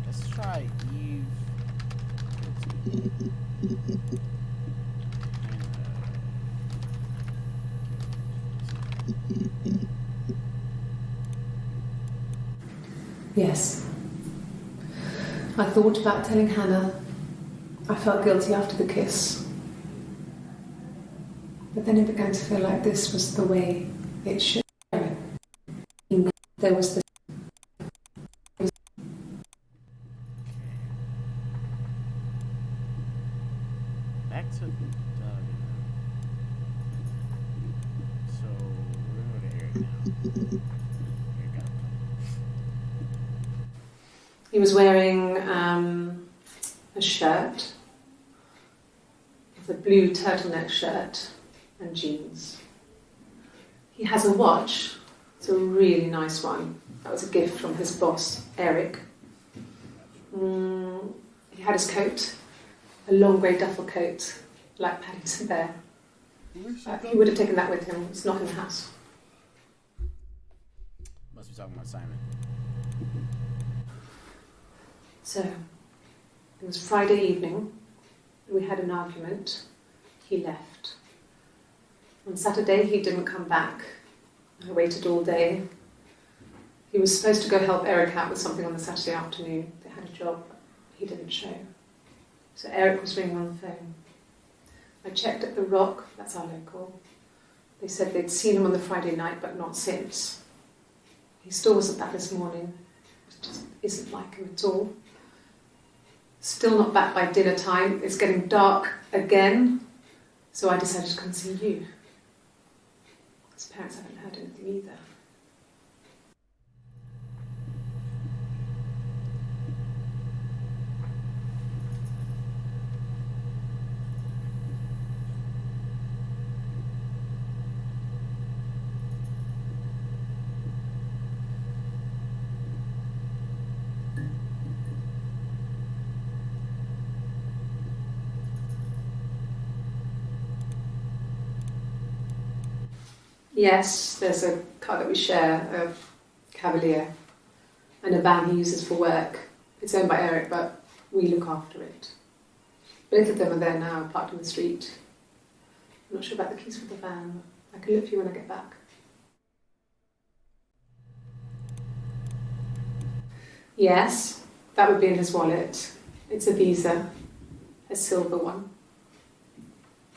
Let's try Eve. Yes. I thought about telling Hannah. I felt guilty after the kiss. But then it began to feel like this was the way it should go. There was the Back to Doug. So we're gonna go to Eric now. Eric got a plan. He was wearing a shirt, a blue turtleneck shirt and jeans. He has a watch. It's a really nice one. That was a gift from his boss, Eric. He had his coat, a long grey duffel coat, like Paddington Bear. He would have taken that with him. It's not in the house. Must be talking about Simon. So, it was Friday evening. We had an argument. He left. On Saturday, he didn't come back. I waited all day. He was supposed to go help Eric out with something on the Saturday afternoon. They had a job. He didn't show. So Eric was ringing on the phone. I checked at the Rock, that's our local. They said they'd seen him on the Friday night, but not since. He still wasn't back this morning. It just isn't like him at all. Still not back by dinner time. It's getting dark again. So I decided to come and see you. His parents haven't heard anything either. Yes, there's a car that we share, a Cavalier, and a van he uses for work. It's owned by Eric, but we look after it. Both of them are there now, parked on the street. I'm not sure about the keys for the van. I can look for you when I get back. Yes, that would be in his wallet. It's a Visa, a silver one.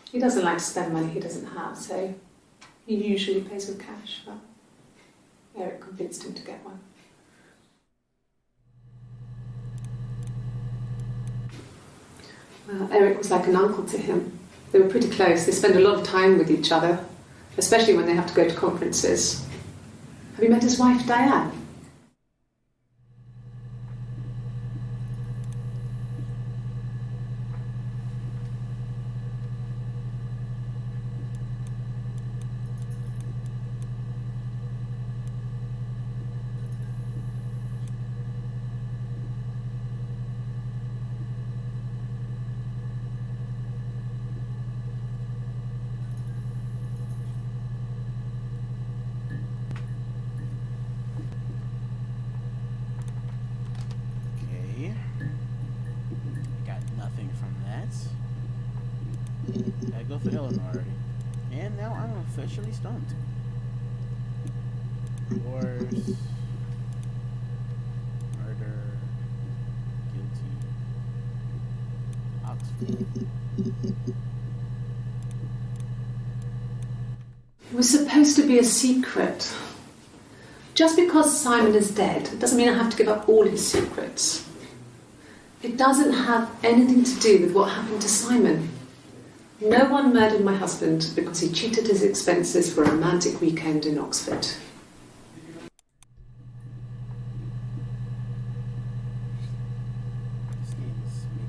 He doesn't like to spend money he doesn't have, so he usually pays with cash, but Eric convinced him to get one. Well, Eric was like an uncle to him. They were pretty close. They spend a lot of time with each other, especially when they have to go to conferences. Have you met his wife, Diane? I go for Eleanor already. And now I'm officially stumped. Divorce. Murder. Guilty. Oxford. It was supposed to be a secret. Just because Simon is dead doesn't mean I have to give up all his secrets. It doesn't have anything to do with what happened to Simon. No one murdered my husband because he cheated his expenses for a romantic weekend in Oxford. This game is making me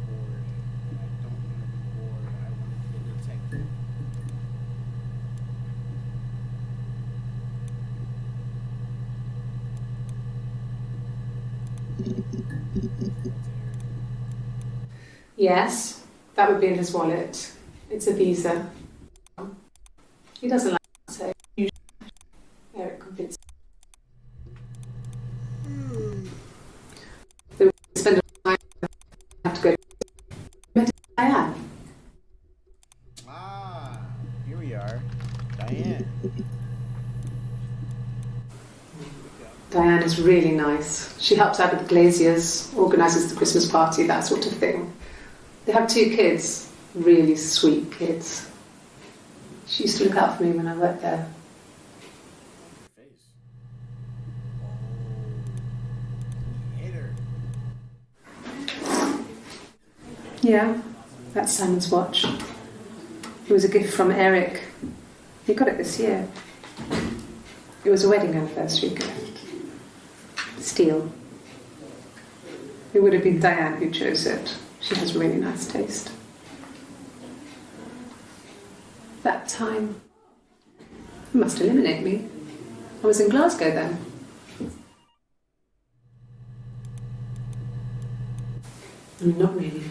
bored. I don't want to be bored. I want to be a detective. Yes, that would be in his wallet. It's a visa. He doesn't like to say. Eric convinced. They spend a lot of time. Have to go. Met Diane. Ah, here we are. Diane. Diane is really nice. She helps out with the glaziers, organises the Christmas party, that sort of thing. They have 2 kids, really sweet kids. She used to look out for me when I worked there. Face. Oh, he hit her. Yeah, that's Simon's watch. It was a gift from Eric. He got it this year. It was a wedding anniversary gift. Steel. It would have been Diane who chose it. She has really nice taste. That time, it must eliminate me. I was in Glasgow then. Not really.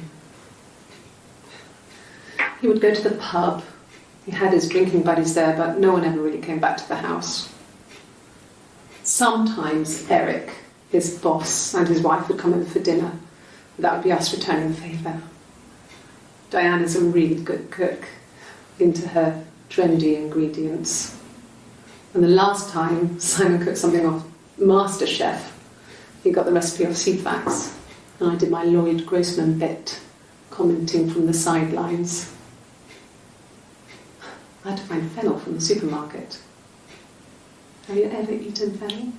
He would go to the pub. He had his drinking buddies there, but no one ever really came back to the house. Sometimes Eric, his boss, and his wife would come over for dinner. That would be us returning the favour. Diane is a really good cook, into her trendy ingredients. And the last time Simon cooked something off MasterChef, he got the recipe off Ceefax, and I did my Lloyd Grossman bit, commenting from the sidelines. I had to find fennel from the supermarket. Have you ever eaten fennel?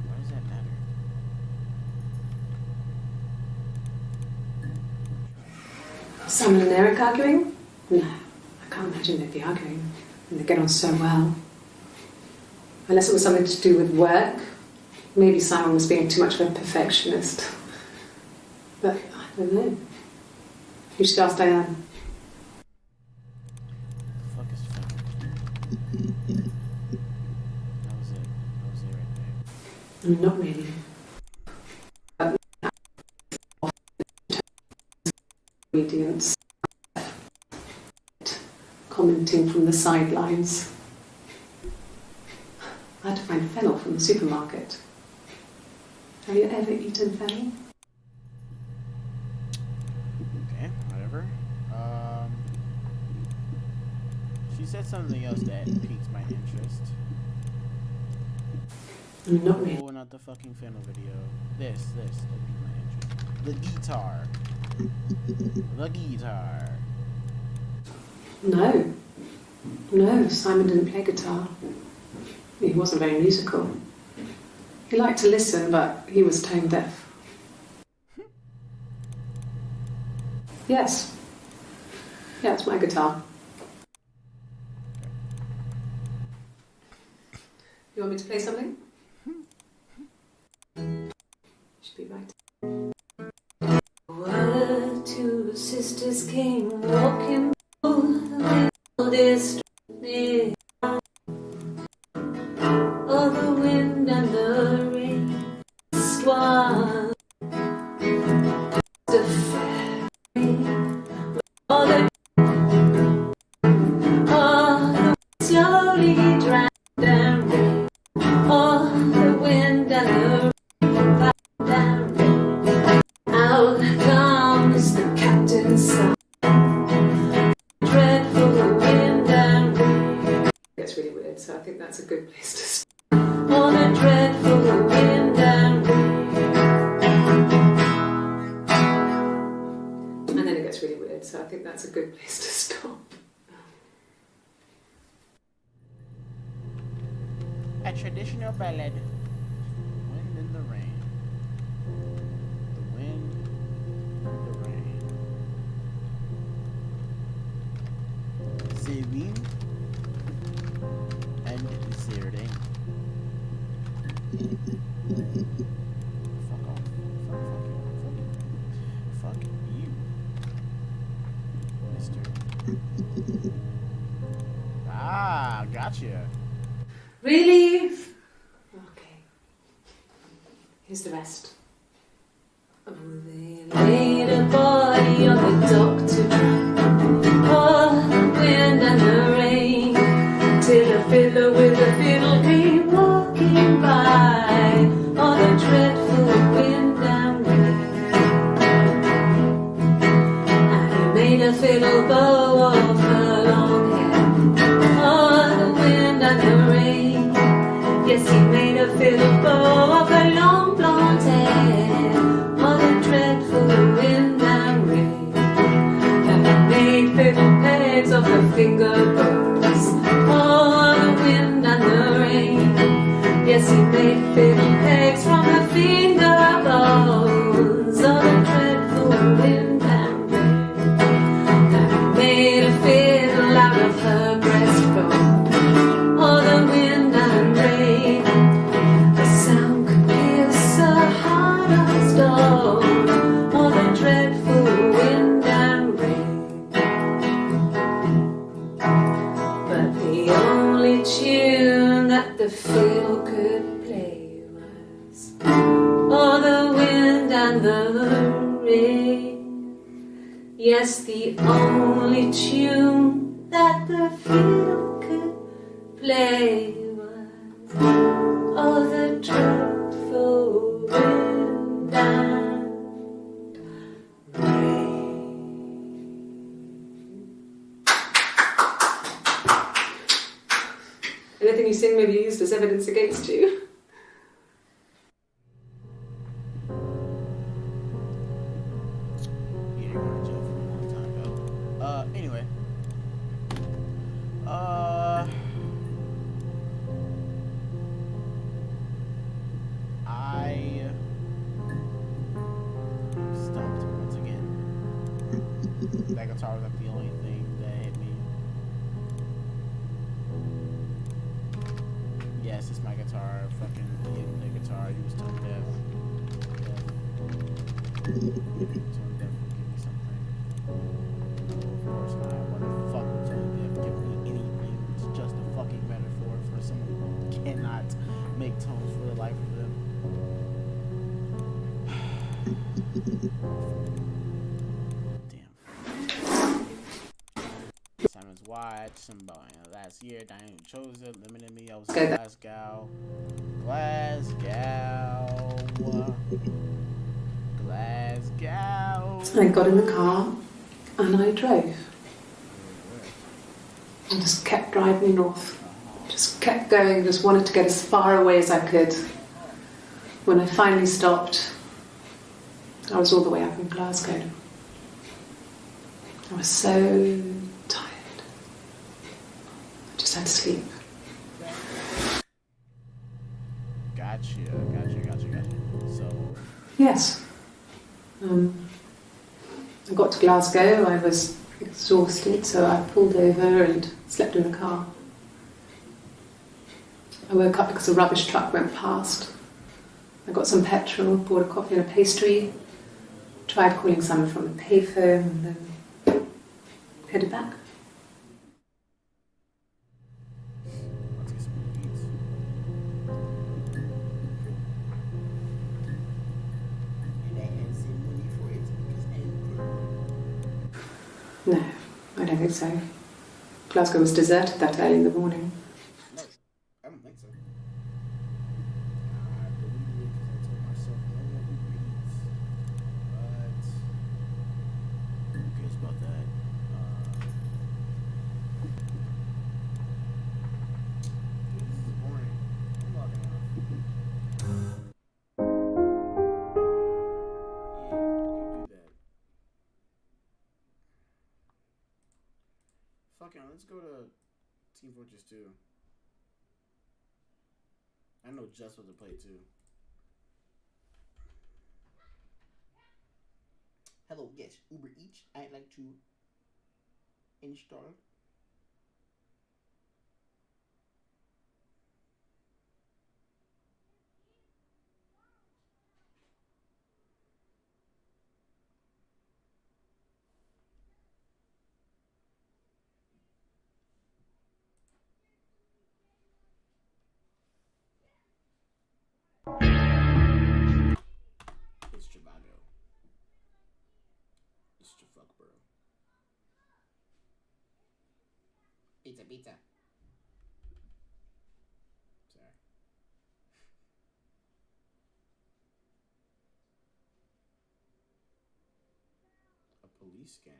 Why does that matter? Simon and Eric arguing? No, I can't imagine they'd be arguing. And they get on so well. Unless it was something to do with work. Maybe Simon was being too much of a perfectionist. But I don't know. You should ask Diane. Fuck is fennel? That was it. That was it right there. Not really. Ingredients. Commenting from the sidelines. I had to find fennel from the supermarket. Have you ever eaten fennel? Okay, whatever. She said something else that piqued my interest. Not really. Oh, not the fucking fennel video. This that piqued my interest. The guitar. The guitar. No. No, Simon didn't play guitar. He wasn't very musical. He liked to listen, but he was tone deaf. Yes. Yeah, it's my guitar. You want me to play something? Should be right. Were 2 sisters came walking through the oldest street. Oh, the wind and the rain was the fairy. Oh, the slowly dragged and rain. Oh, the wind and the rain down. that's a good place to start. On a dreadful wind and rain. And then it gets really weird, so I think that's a good place to stop. A traditional ballad. Wind in the rain. The wind, the rain. Sevin and Zerde. Fuck off. Fuck you. Mister. Ah, gotcha. Really? Okay. Here's the rest. Oh, they laid a body on the dock to dry. Oh, the wind and the rain. Till a fiddler with a fiddle came walking by. Oh, the dreadful wind and rain. And he made a fiddle bow of her long hair. Oh, the wind and the rain. Yes, he made a fiddle bow of her long blonde hair. Oh, the dreadful wind and rain. And he made fiddle pegs of her finger bows. Oh, the wind and the rain. Yes, he made fiddle pegs from her finger bows. Oh, the dreadful wind and rain. And he made a fiddle out of her breastbone. Oh, the wind and rain. The sound could pierce a heart of stone. Oh, the dreadful wind and rain. But the only tune that the fiddle could play was oh, the wind and the rain. Yes, the only tune that the fiddle could play was oh, the dreadful wind and rain. Anything you sing may be used as evidence against you. Yeah, you're going to jail for a long time ago. Anyway. I stumped once again. That guitar was like the only thing that hit me. Yes, it's my guitar. Fucking hitting the guitar. He was tone deaf. Tone deaf will give me something. Of course not. What the fuck would tone deaf give me anything? It's just a fucking metaphor for someone who cannot make tones for the life of them. Damn. Simon's Watch, last year, Diane chose it, limited me. I was in Glasgow. I got in the car and I drove. And just kept driving north. Just kept going, just wanted to get as far away as I could. When I finally stopped, I was all the way up in Glasgow. I was so tired. I just had to sleep. Gotcha. So, yes. I got to Glasgow, I was exhausted, so I pulled over and slept in the car. I woke up because a rubbish truck went past. I got some petrol, bought a coffee and a pastry, tried calling someone from a payphone, and then headed back. let's get some beats. No, I don't think so. Glasgow was deserted that early in the morning. No, I don't think so. I believe it because I told myself no one who reads. But who cares about that? Is Let's go to Team Fortress 2. I know just what to play too. Hello, yes, Uber Eats. I'd like to install. It's Trivago. It's Trifuckboro. Pizza, pizza. Sorry. A police scan.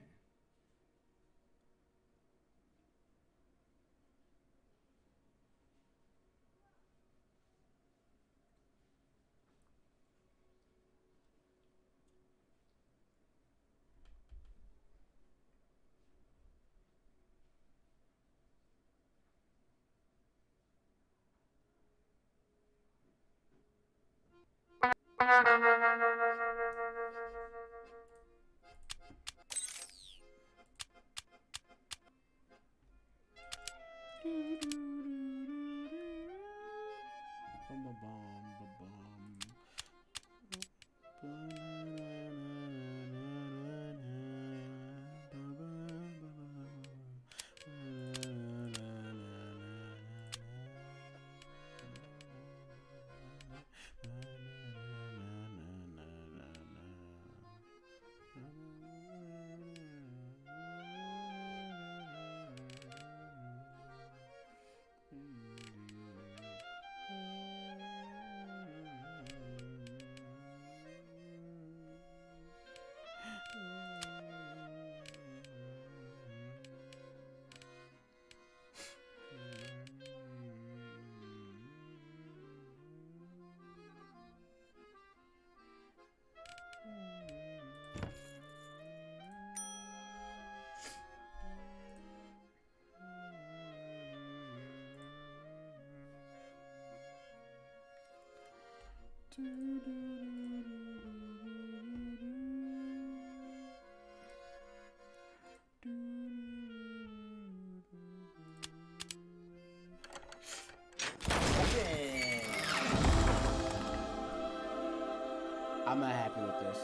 I'm not happy with this.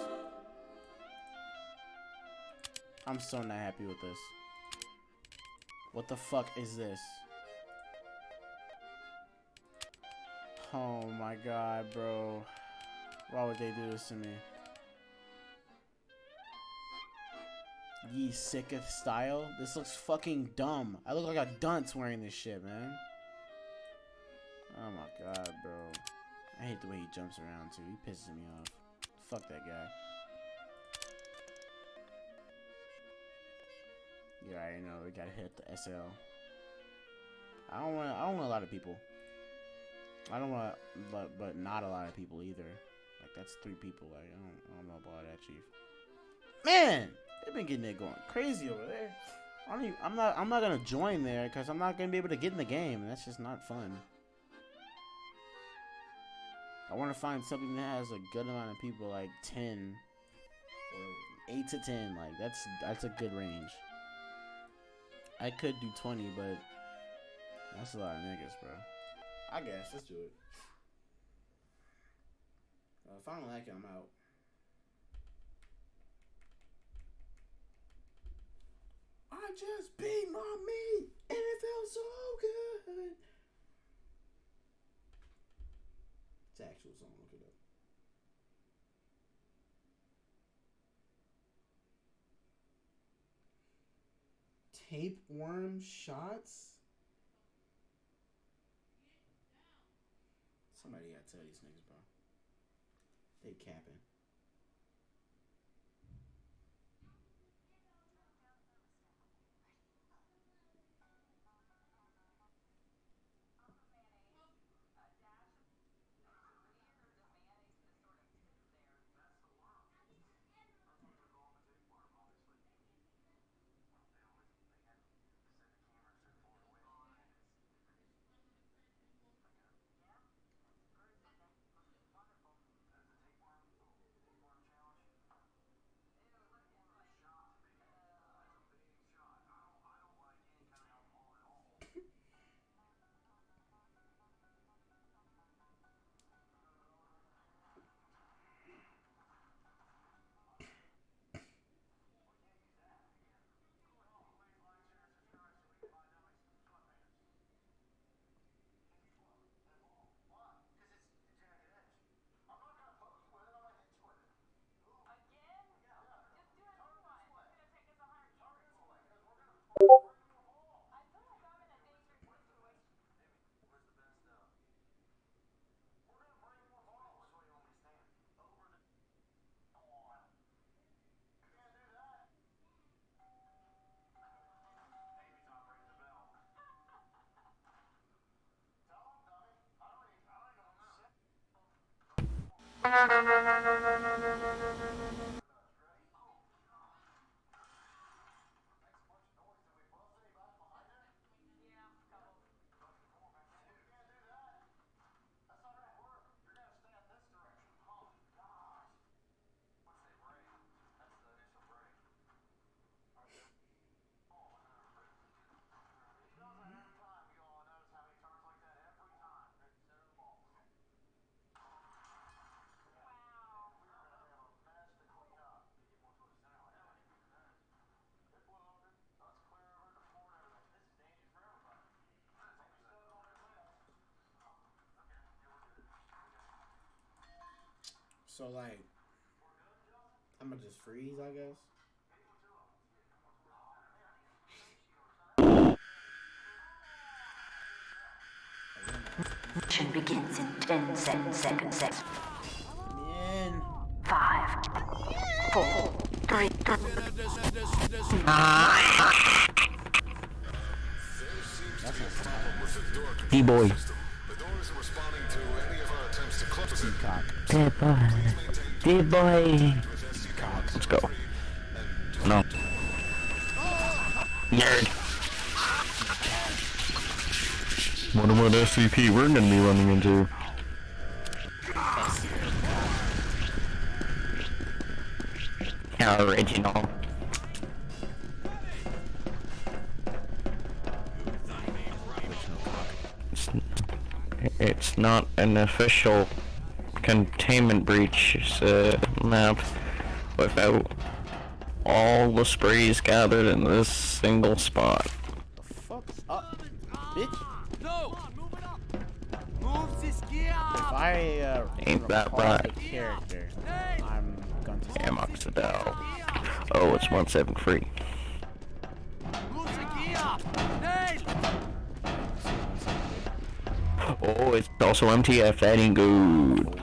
I'm so not happy with this. What the fuck is this? Oh my god, bro. Why would they do this to me? Ye sicketh style? This looks fucking dumb. I look like a dunce wearing this shit, man. Oh my god, bro. I hate the way he jumps around too. He pisses me off. Fuck that guy. You already know we gotta hit the SL. I don't want a lot of people. I don't want, but not a lot of people either. Like that's 3 people. Like I don't know about that, Chief. Man, they've been getting it going crazy over there. I'm not gonna join there because I'm not gonna be able to get in the game. That's just not fun. I want to find something that has a good amount of people, like 10 or 8 to 10. Like that's a good range. I could do 20, but that's a lot of niggas, bro. I guess let's do it. If I don't like it, I'm out. I just beat my meat, and it feels so good. It's an actual song. Look it up. Tapeworm shots? Somebody gotta tell these niggas, bro. They capping. So like, I'm gonna just freeze, I guess. Mission begins in 10 seconds. Man. 5, 4, 3, 2. D-boy. Peacock. D-boy. D-boy. Let's go. No. Nerd. Wonder what SCP we're gonna be running into. Original. It's not an official containment breach map without all the sprays gathered in this single spot. The fuck's up, bitch? No! Move it up! Move this gear! If I Ain't that recall right? the character, I'm going to say Amoxidil. Oh, it's 173. Move the gear! Hey! Oh, it's also MTF. That ain't good.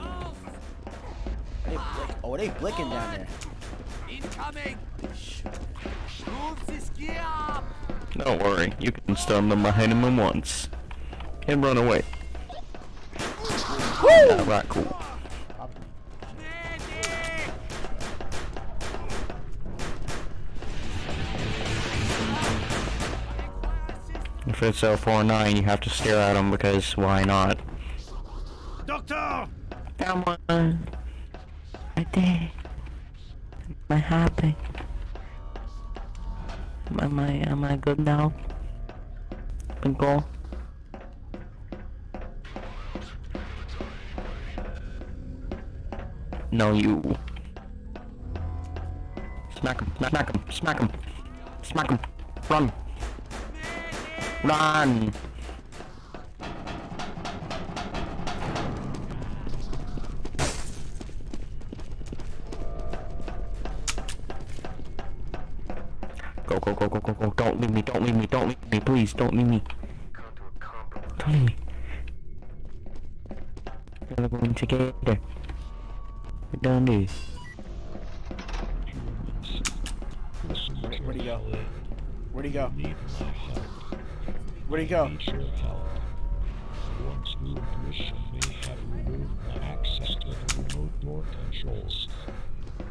They blicking down there. Incoming! Move this gear! Don't worry, you can stun them by hitting them once and run away. Yeah, right, cool. If it's L49, you have to stare at them because why not? Doctor! Come on. Right there. Am I happy? Am I good now? Been cool? No, you. Smack him, smack him, smack him, smack him. Run. Run. Go, go, go, go, go, go. Don't leave me, don't leave me, don't leave me, please, don't leave me. Don't leave me. We're going together. We're done this. Where'd he go? Where'd he go? Where'd he go? Once new mission may have removed access to the remote door controls.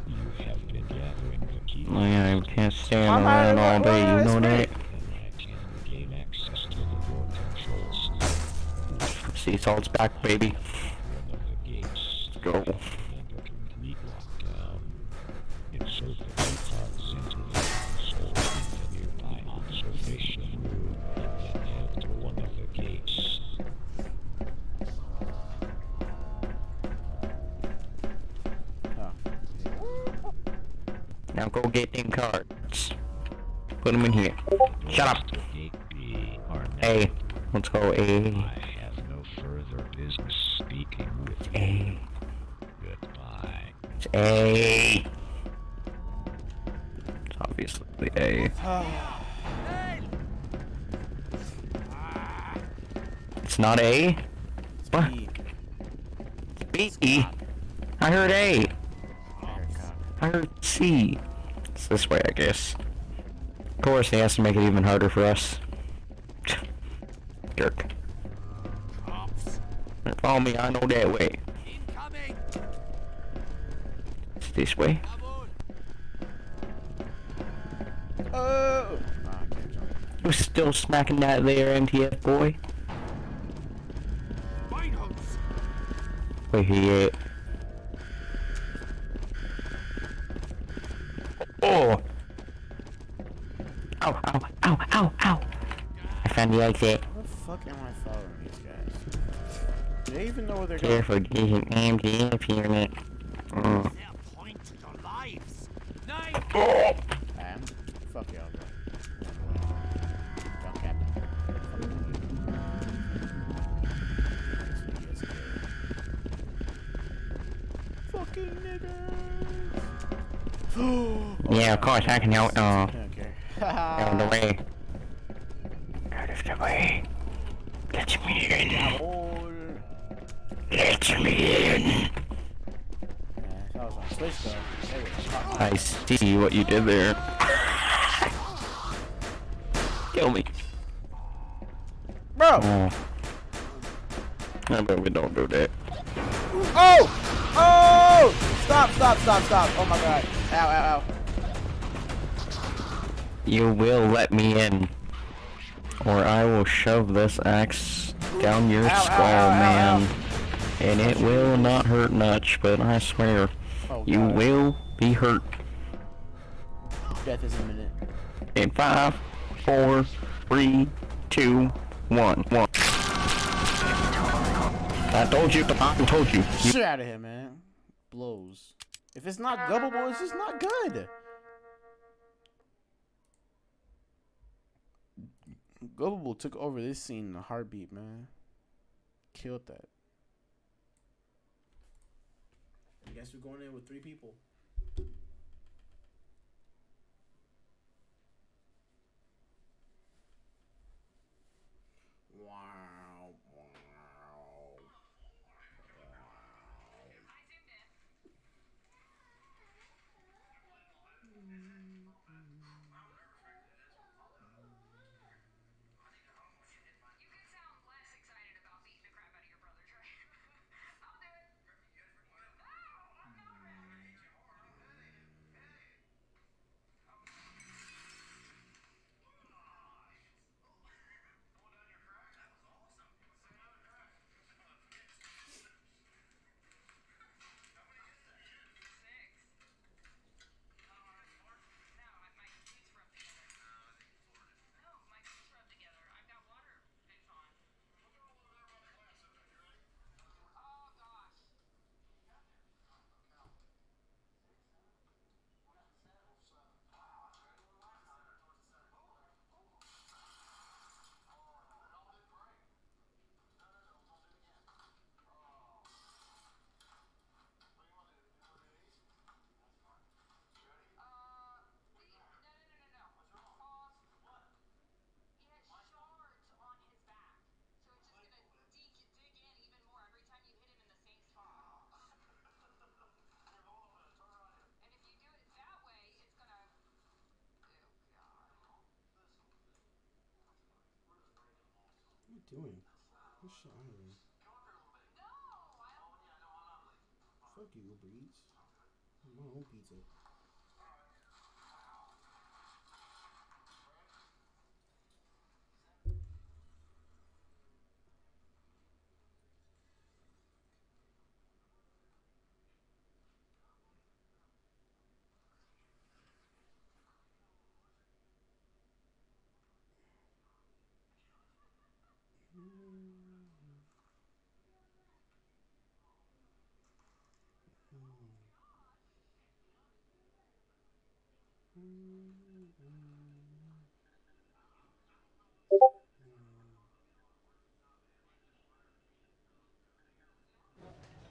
You have been gathering the key. Oh yeah, I can't stand around all day, you know that? And I can regain access to the door controls. Sea salt's back, baby. One of the gates. Let's go. Under complete lockdown. Insert the key cards into the console in the nearby observation room, and then head to one of the gates. Now go get them cards. Put them in here. Shut up. Gate B are now. A. Let's go A. I have no further business speaking with you. A. Goodbye. It's A. It's obviously A. Hey! It's not A? It's What? B. B? I heard A. I heard cock. I heard C. It's this way, I guess. Of course, he has to make it even harder for us. Jerk. Cops. Follow me, I know that way. Incoming. It's this way. Jawohl. Oh! Nah, I can't jump. You still smacking that there, MTF boy? Beinholz. Where he at? Oh! Ow, ow, ow, ow, ow! I found the exit. How the fuck am I following these guys? Do they even know where they're going? Careful, there's an MTF here, man. Their point to your lives. Nine. Fuck y'all, bro. Don't cap it. Fucking niggas. Yeah, of course, I can help. Okay. Out of the way. Out of the way. Let me in. Let me in. I was on Switch though. They were I see what you did there. Kill me. Bro! Oh. I bet we don't do that. Oh! Oh! Stop, stop, stop, stop. Oh my god. Ow, ow, ow. You will let me in, or I will shove this axe down your Ow, skull, ow, ow, ow, man. And it will not hurt much, but I swear, Oh, you God. will be hurt. Death is imminent. In 5, 4, 3, 2, 1. I told you, I told you. Shit out of here, man. Blows. If it's not gubbable, it's just not good. Gubbable took over this scene in a heartbeat, man. Killed that. I guess we're going in with 3 people. Wow. Doing? What shit on here? Fuck you, Uber Eats. I'm my own pizza.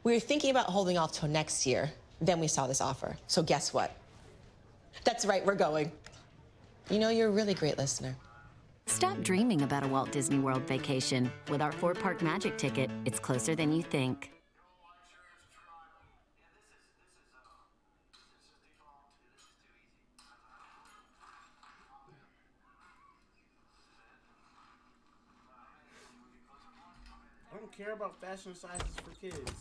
We were thinking about holding off till next year. Then we saw this offer. So guess what? That's right, we're going. You know, you're a really great listener. Stop dreaming about a Walt Disney World vacation. With our 4-Park Magic ticket, it's closer than you think. I don't care about fashion sizes for kids.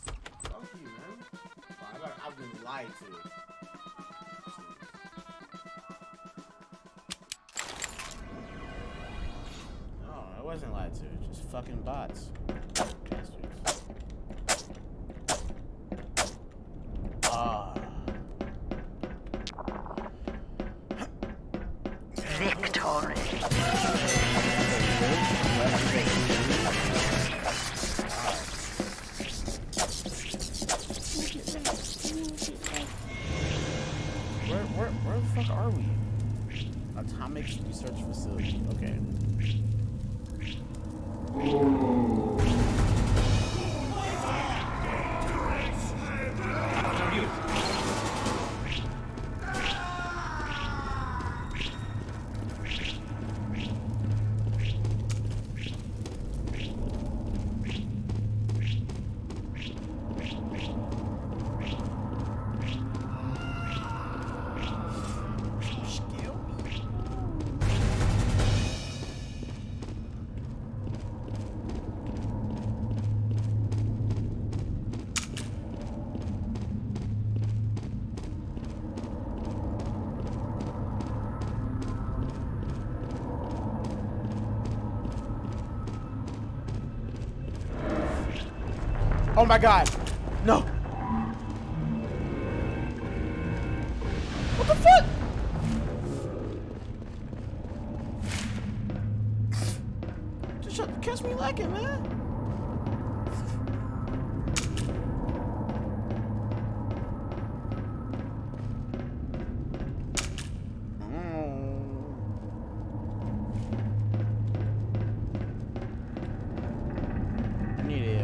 Fuck you, man. Oh, I've been lied to. No, I wasn't lied to. Just fucking bots. Bastards. Ah. Victory. Where the fuck are we? Atomics Research Facility. Okay. Oh my god! No! What the fuck? Just catch me lacking, man.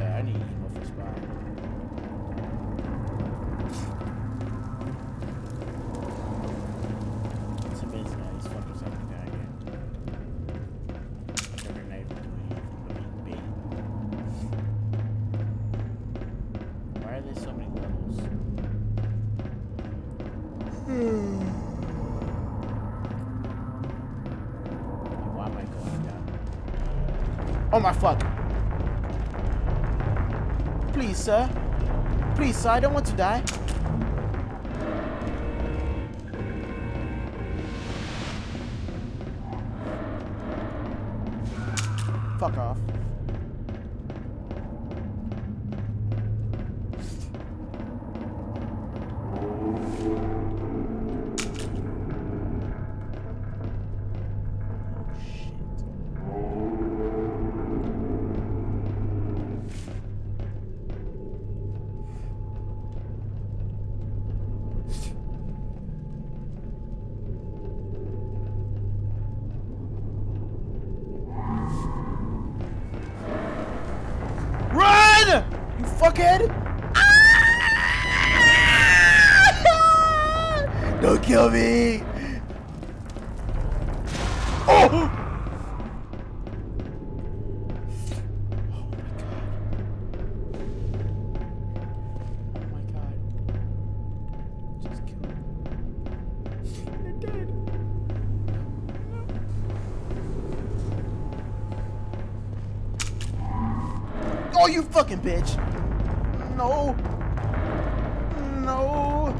I need emo for spot. It's amazing how these fuckers have the guy again. Like every night we're doing anything but being bait. Why are there so many levels? Why am I going down? Oh my fuck! Please, sir. Please, sir, I don't want to die. Fuck off. You fuckhead! Ah! Don't kill me! Oh! Oh my god. Just kill him. You're dead. Oh, you fucking bitch! No! No!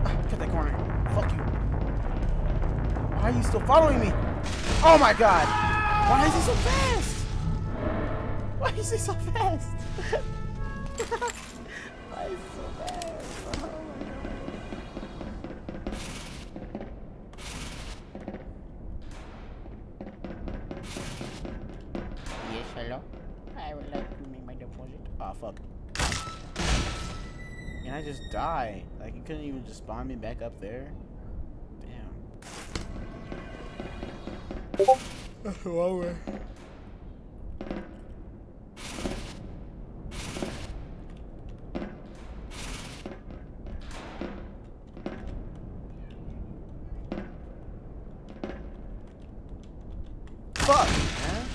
Cut that corner. Fuck you. Why are you still following me? Oh my god! Why is he so fast? Why is he so fast? Why is he so fast? Oh my god. Yes, hello? I would like to make my deposit. Ah, fuck. And I just die. Like, you couldn't even just spawn me back up there. Damn. That's the wrong way. fuck, man?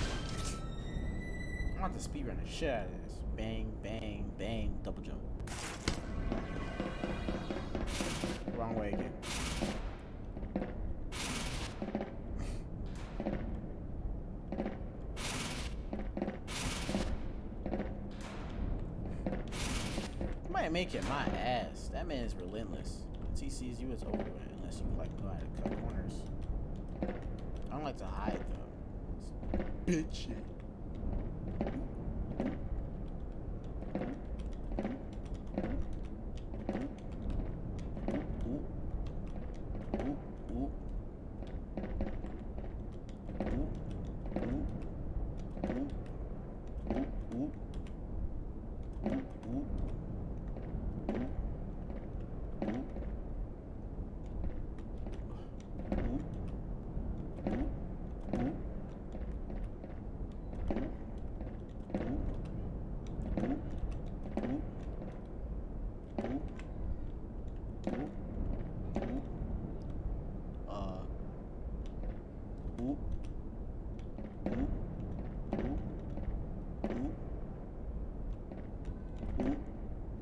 I want the speed run the shit out of this. Bang, bang, bang, double jump. Wrong way again. Might make it my ass. That man is relentless. Once he sees you, it's over with. Unless you like know how to cut corners. I don't like to hide though. Bitch shit.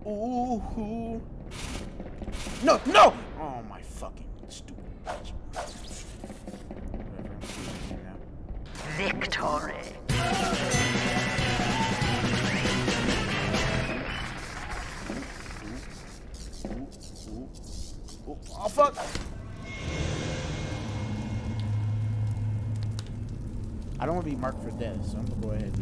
Ooh. No, no! Oh my fucking stupid bitch. Victory. Oh fuck! I don't want to be marked for death, so I'm gonna go ahead.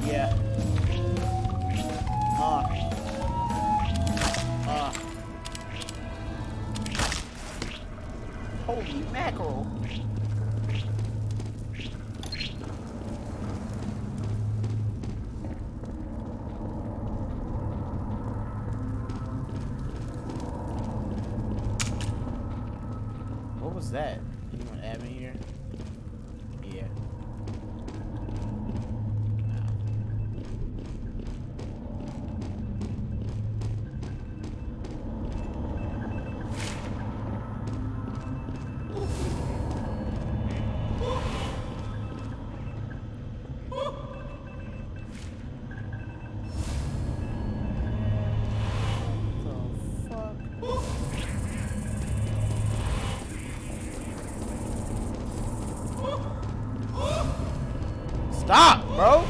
Yeah. Holy mackerel. What was that? Anyone admin here? Yeah. Stop, bro!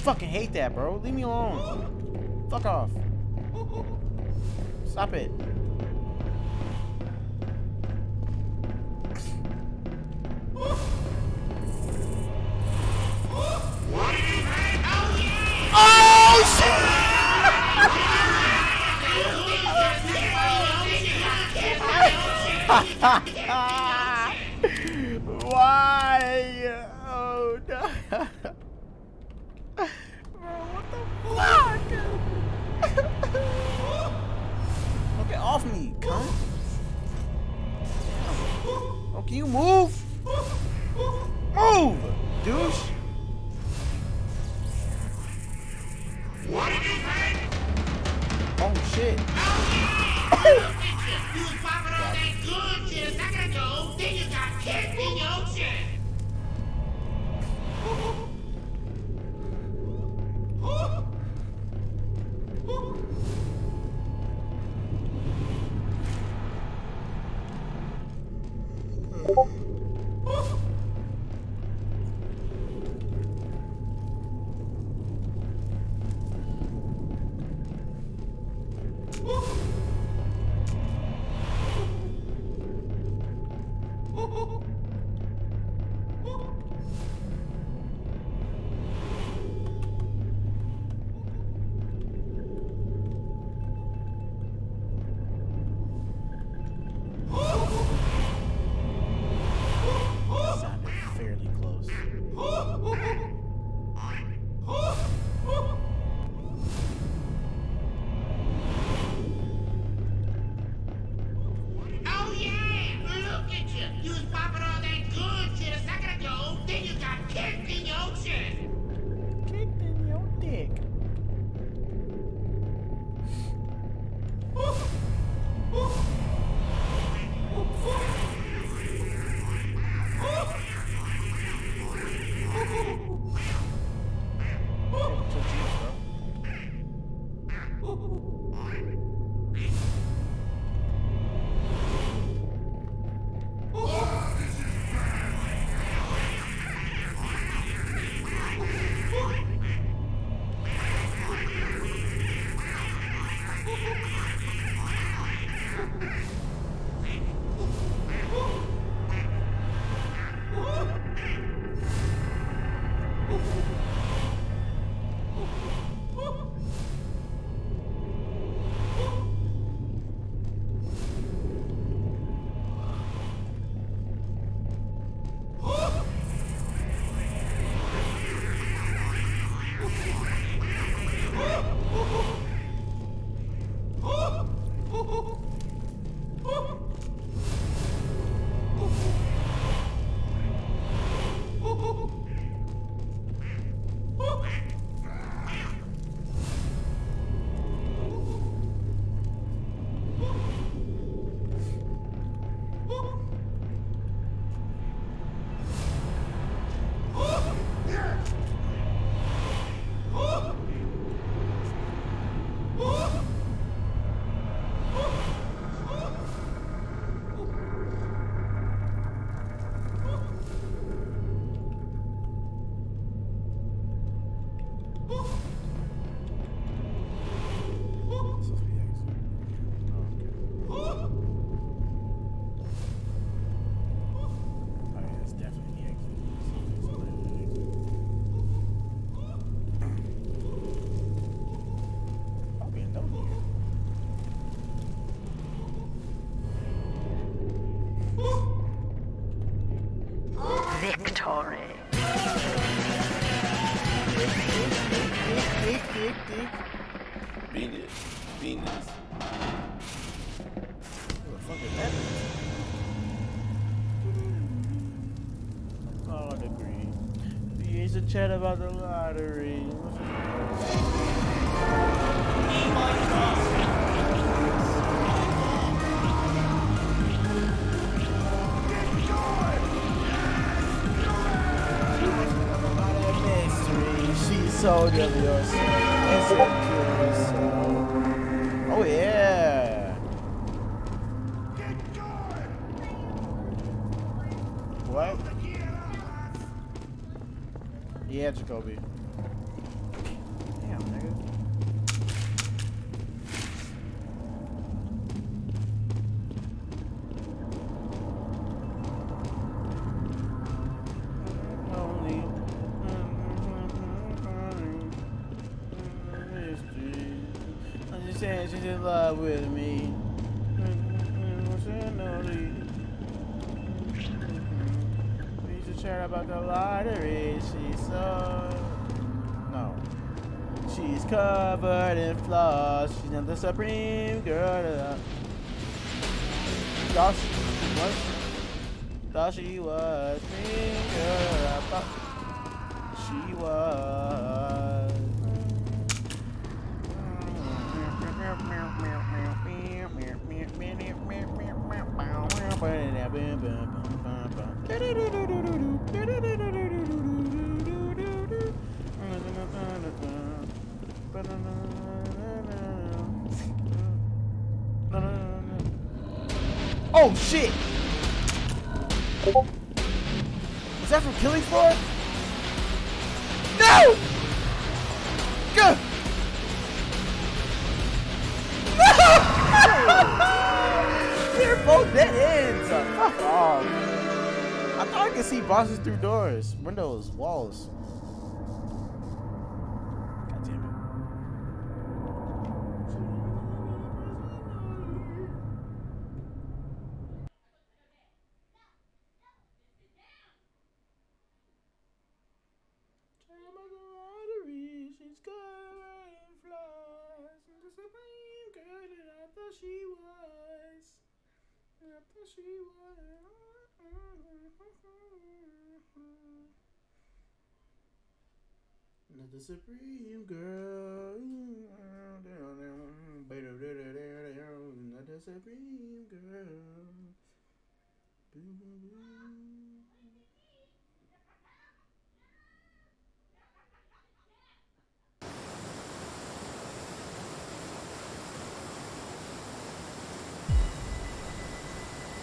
Fucking hate that, bro. Leave me alone. Fuck off. Stop it. Oh shit! Why? Oh no. Don't get off me, cunt. Oh, can you move? Move, douche. Oh shit. You was popping all that good shit a second ago, then you got kicked in your shit. Chat about the lottery. She's so jealous. Insecure. So. Oh yeah. What? Yeah, Jacoby. Damn, nigga. Only. I'm just saying she's in love with me. We should chat about the lottery. She's so. No. She's covered in flaws. She's not the supreme girl. Thought she was. Thought she was. Supreme girl. I thought she was. Oh shit! Is that from Killing Floor? No! Go! They're both dead ends. Fuck off. I thought I could see bosses through doors, windows, walls. God damn it. She's covered in flaws. The supreme girl that I thought she was. I thought she was. Not the supreme girl. Not the supreme girl.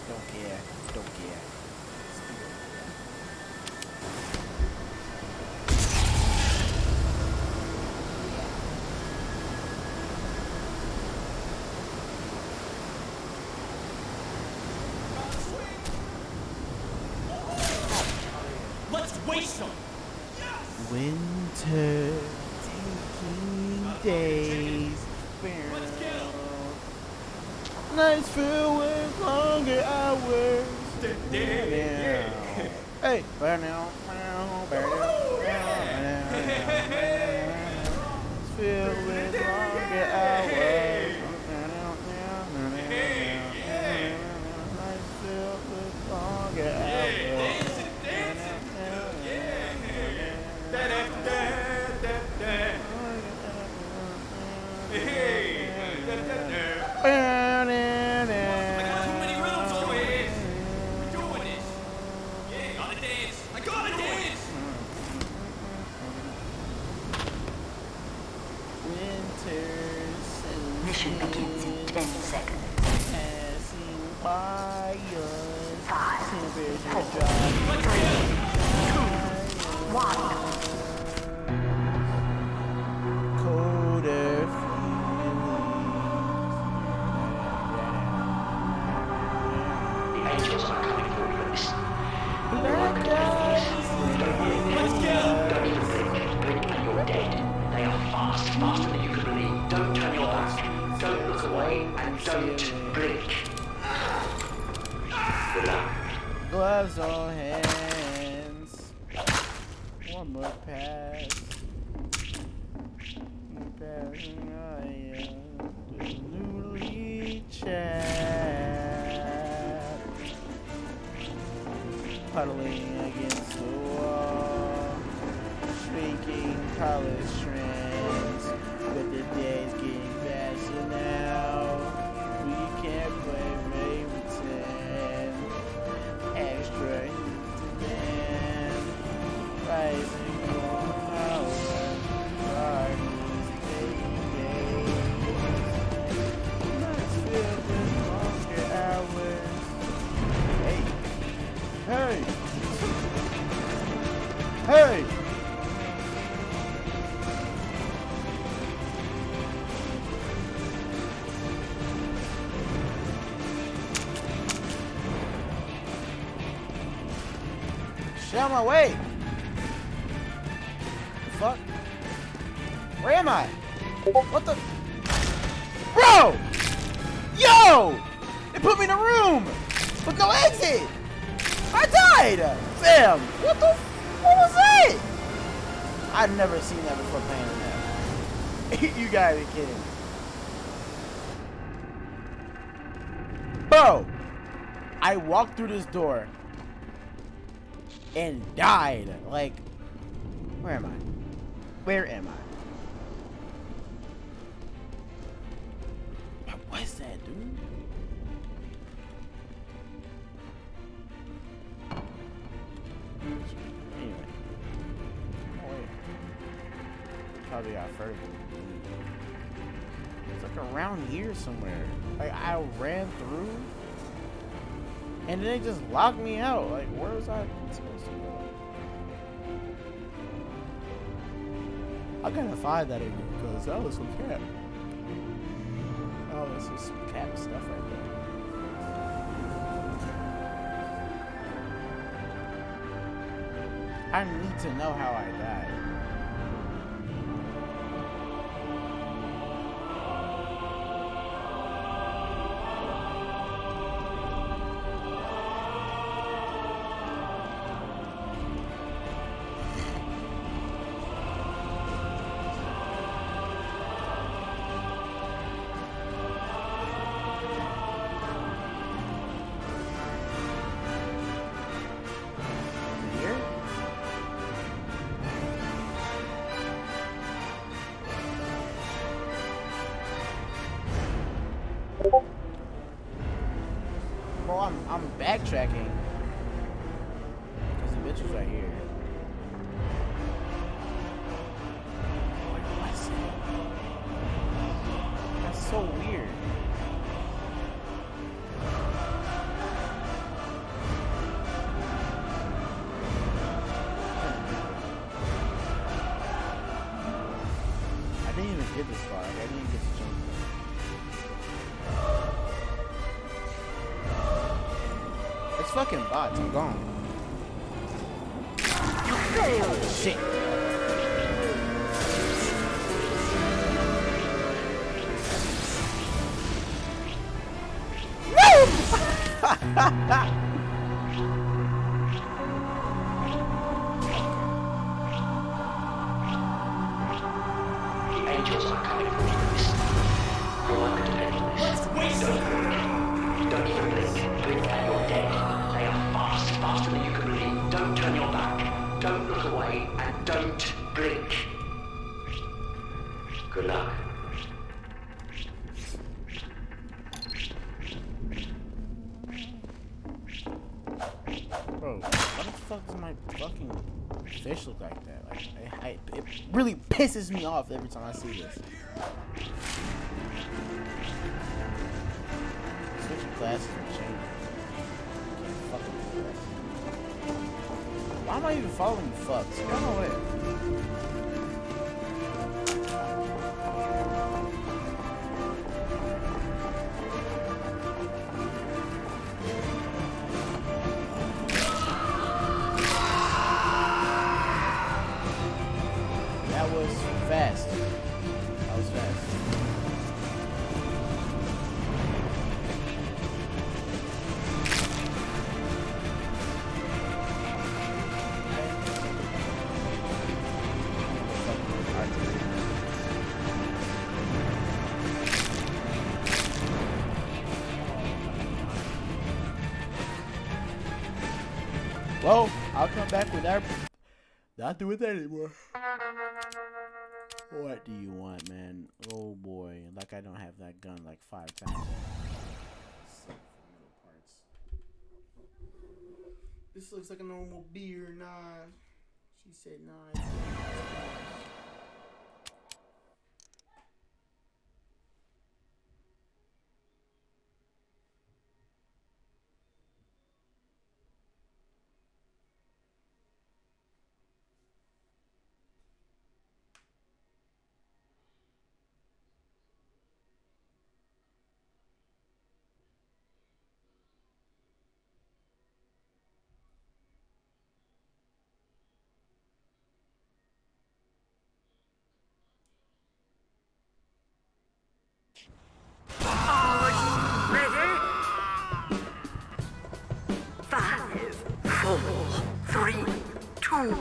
Don't care. Don't care. Let's waste them! Winter taking days. Let's get them! Nights filled with longer hours. Yeah. Hey, burn now, burn It's filled with longer hours. Nights filled with longer hours. Mission begins in 10 seconds. Passing by us. 5, Temperature 4, drop. 3, 2, 1. Colder The angels are coming for you, listen. feelings. Let's go! Don't even blink and you're dead. They are fast, faster than you can believe. Don't turn your back. Don't look away and don't blink. Good luck. Gloves on hands. One more pass. Passing by us. Newly chapped. Puddling against the wall. Stay on my way. The fuck? Where am I? What the? Bro! Yo! They put me in a room with no exit. I died. Sam, what the? What was that? I've never seen that before playing that. You gotta be kidding. Bro, I walked through this door and died. Like, where am I? Where am I? What was that, dude? Anyway. Oh, wait. Probably got further. It's like around here somewhere. Like, I ran through and then they just locked me out. Like, where was I supposed to go? I gotta find that again because that was some cap. Oh, this is some cap stuff right there. I need to know how I died. Here? Bro, I'm backtracking because the bitch was right here. Wait, what's that? That's so weird. I didn't even get this far. Like, I didn't even get to jump. It's fucking bots. I'm gone. Shit. The angels are coming for you. Listen. You're not going to depend on this. Don't even blink. Blink and you're dead. They are fast, faster than you can believe. Don't turn your back. Don't look away and don't blink. Good luck. Bro, why the fuck does my fucking fish look like that? Like, it really pisses me off every time I see this. Switching classes and changing. Can't fucking do that. Why am I even following you fucks? Get on my way. That was fast. That was fast. Well, I'll come back with that. Not doing that anymore. What do you want, man? Oh boy, like I don't have that gun like 5 times. This looks like a normal beer, nah. She said nah. Five,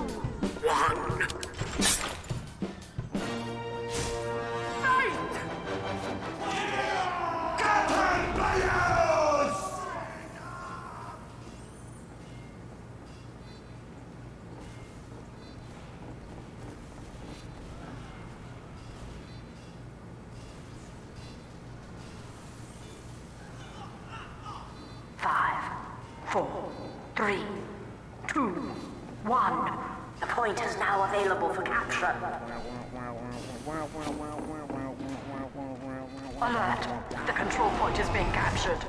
4, 3, 2, 1. The point is now available for capture. Alert! The control point is being captured.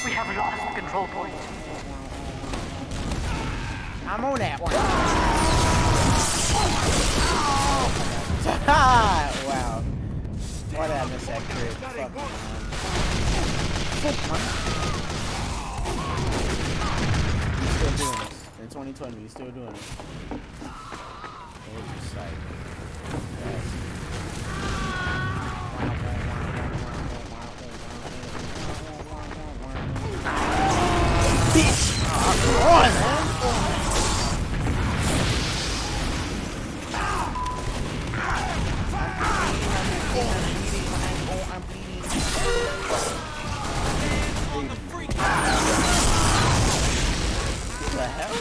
We have lost the control point. I'm on that one. Wow. Why did I miss that crit? Fuck, man. He's still doing this. In 2020, he's still doing this. It's just like... Yes. Bitch! Oh, come on, man! What the hell?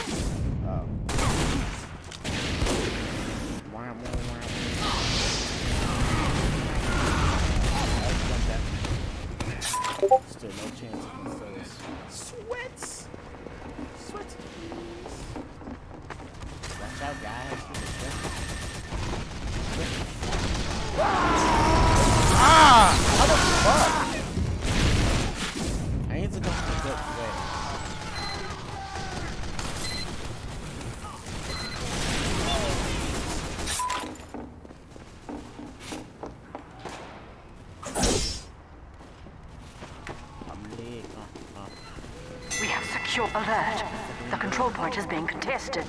Oh. Still no chance against those. Sweats! Sweats. Watch out, guys. Ah! How the fuck? I need to go the good way. We have secure alert. The control point is being contested.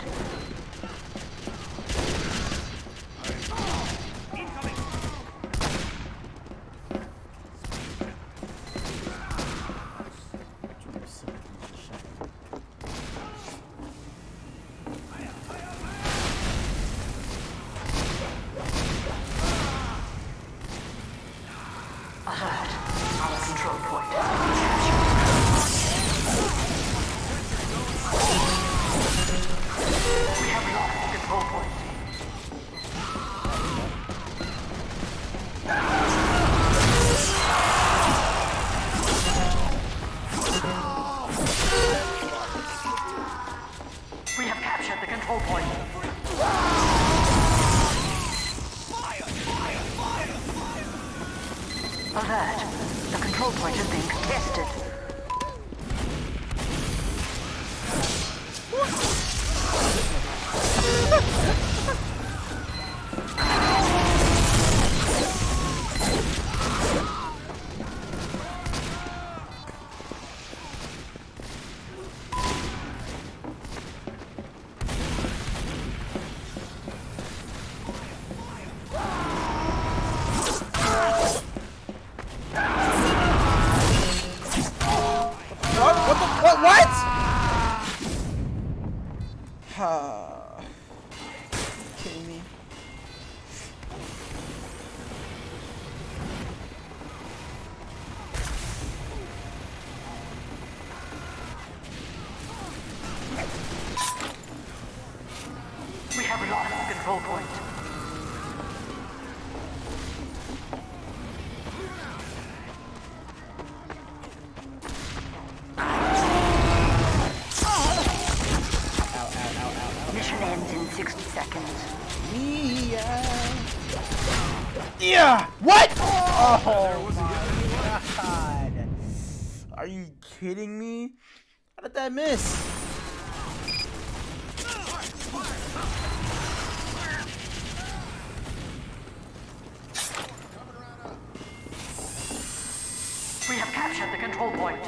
Alert. Our control point. We have lost the control point. We have captured the control point. Alert. The control point is being contested. What? Kidding me? We have lost the control point. Mission ends in 60 seconds. Yeah. What? Oh my God! Are you kidding me? How did that miss? We have captured the control point.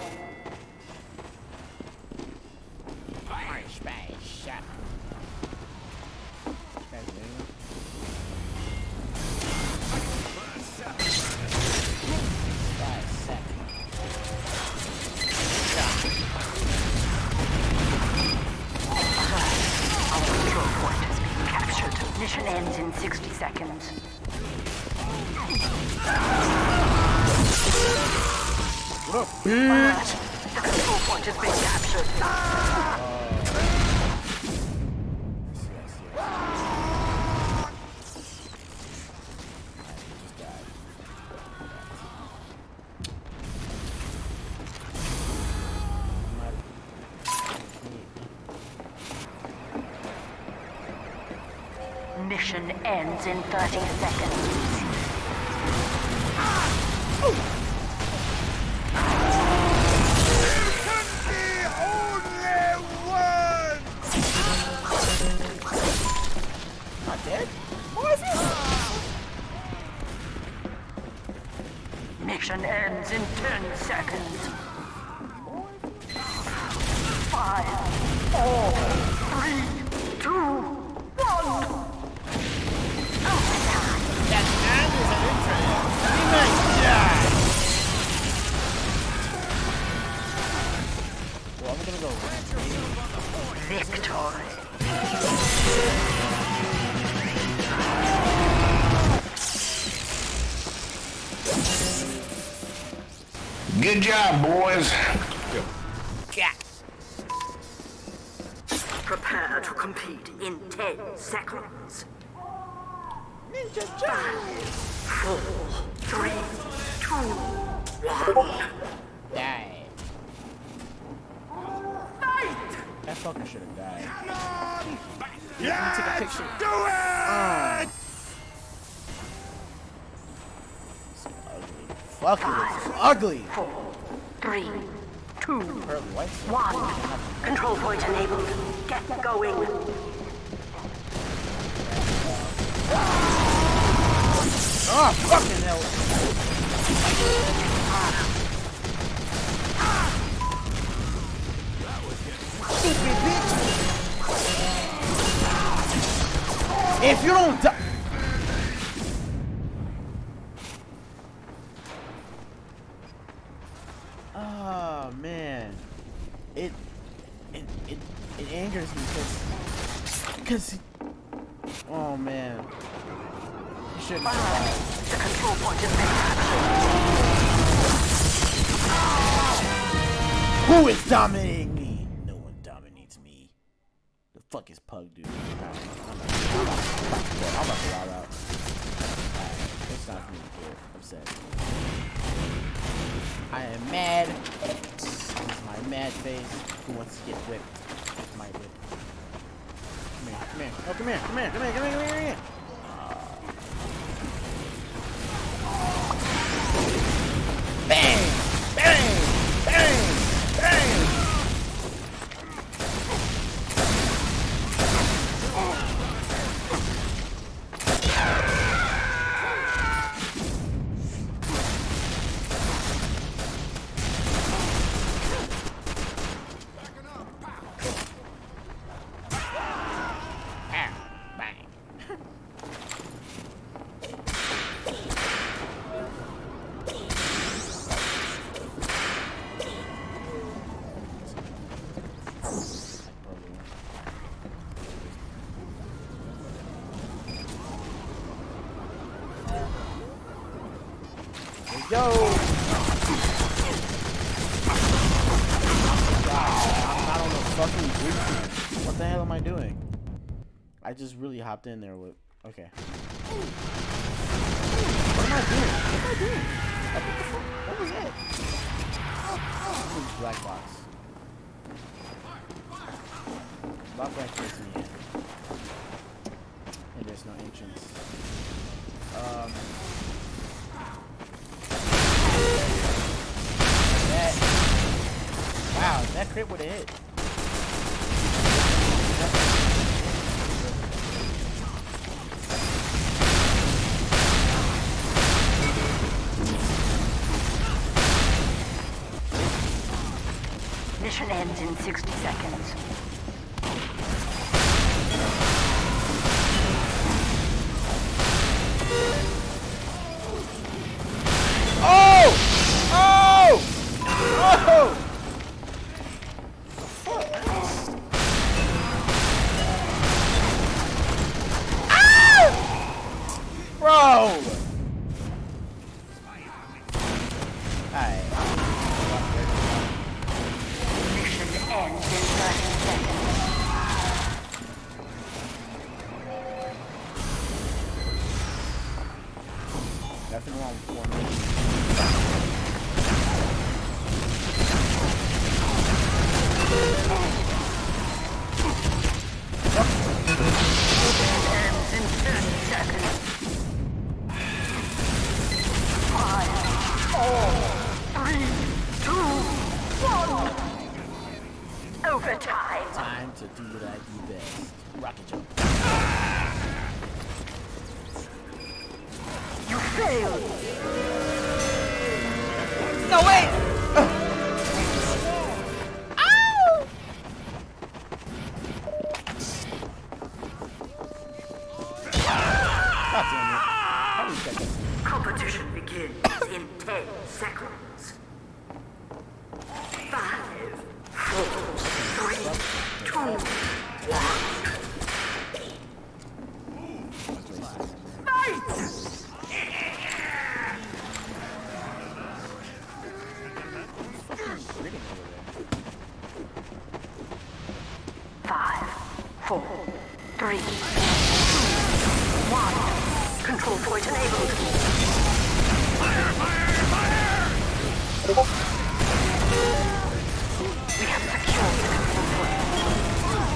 Mission ends in 60 seconds. Alert. The control point has been captured. Mission ends in 30 seconds. Not dead? Mission ends in 10 seconds. 5, 4, 3, 2, 1. That man is an internet. He might die. Well, I'm gonna go Victory. Good job, boys. Prepare to compete in 10 seconds. Ninja 5, 4, 3, 2, 1. Die. Fight! That fucker should have died. Let me take a picture. Do it! Fuck you, it's ugly. 4, 3, 2, Her what? 1. Control point enabled. Get going. Oh, fucking hell. Stupid bitch. If you don't die. Oh man, it angers me because oh man, you shouldn't have died. The control point has been captured. Who is dominating me? No one dominates me. The fuck is Pug, dude? I'm about to wild out. Alright, it's not for me to care. I'm upset. I am mad. This is my mad face. Who wants to get whipped? My whip. Come here, come here. Oh, come here, come here, come here, come here, come here, come here. Bang! Bang! Bang! Bang! Yo! God, I'm not on the fucking Bluetooth. What the hell am I doing? I just really hopped in there with. Okay. What am I doing? What am I doing? What was it? Black box. Black box gets me in. And there's no entrance. Wow, that crit would have hit. Mission ends in 60 seconds. Oh! Oh! Oh! Ah! Nothing wrong with me. Ends in 30 seconds. 5, 4, 3, 2, 1. Overtime. Time to do what I do best. Rocket jump. You failed. No, wait! God damn it. Holy shit. Competition begins in 10 seconds. 5, 4, 3, 2, 1. Fight! Five, 4, 3, 2, 1. Control point enabled. We have secured the control point.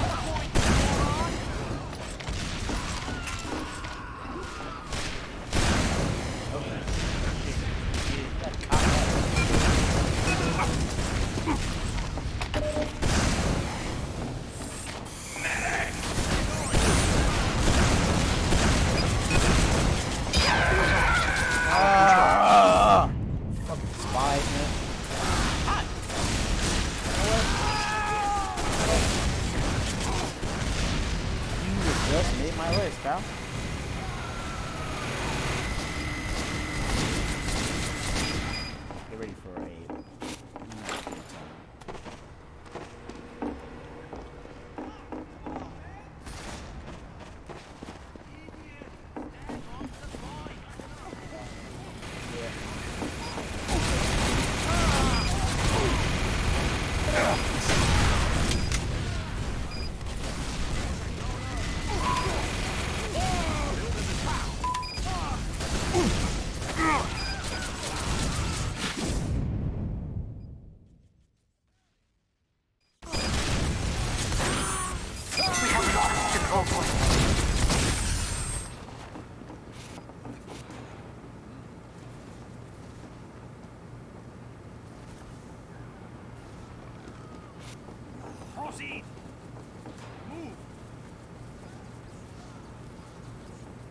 Fucking spies, man. You just made my list, pal. Get ready for a We have lost control point. Proceed. Move.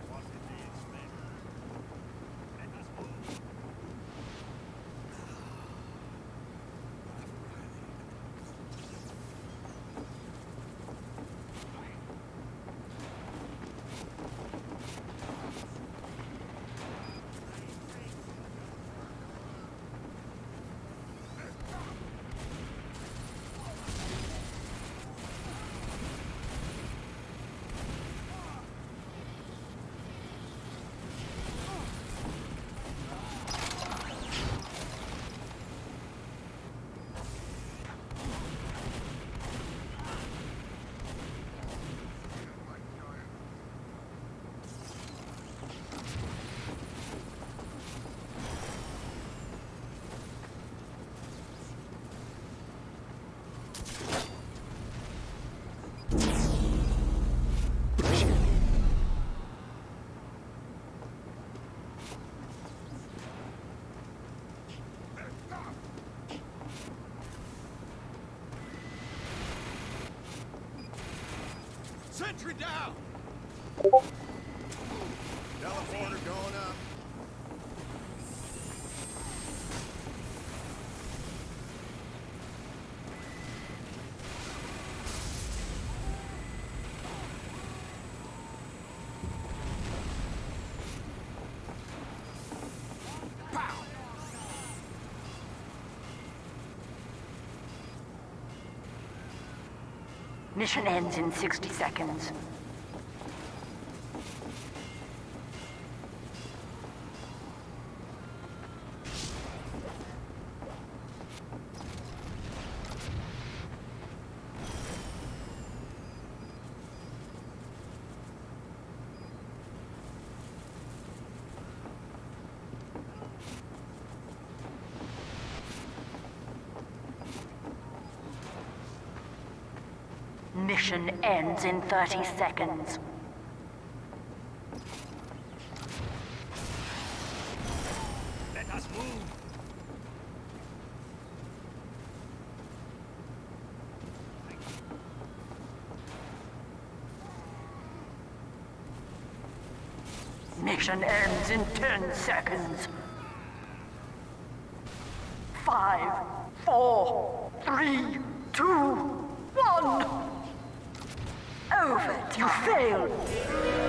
What did they expect? Let us move. Sentry down! Teleporter going up. Mission ends in 60 seconds. Mission ends in 30 seconds. Let us move. Mission ends in 10 seconds. 5, 4, 3, 2, 1. Over. You failed.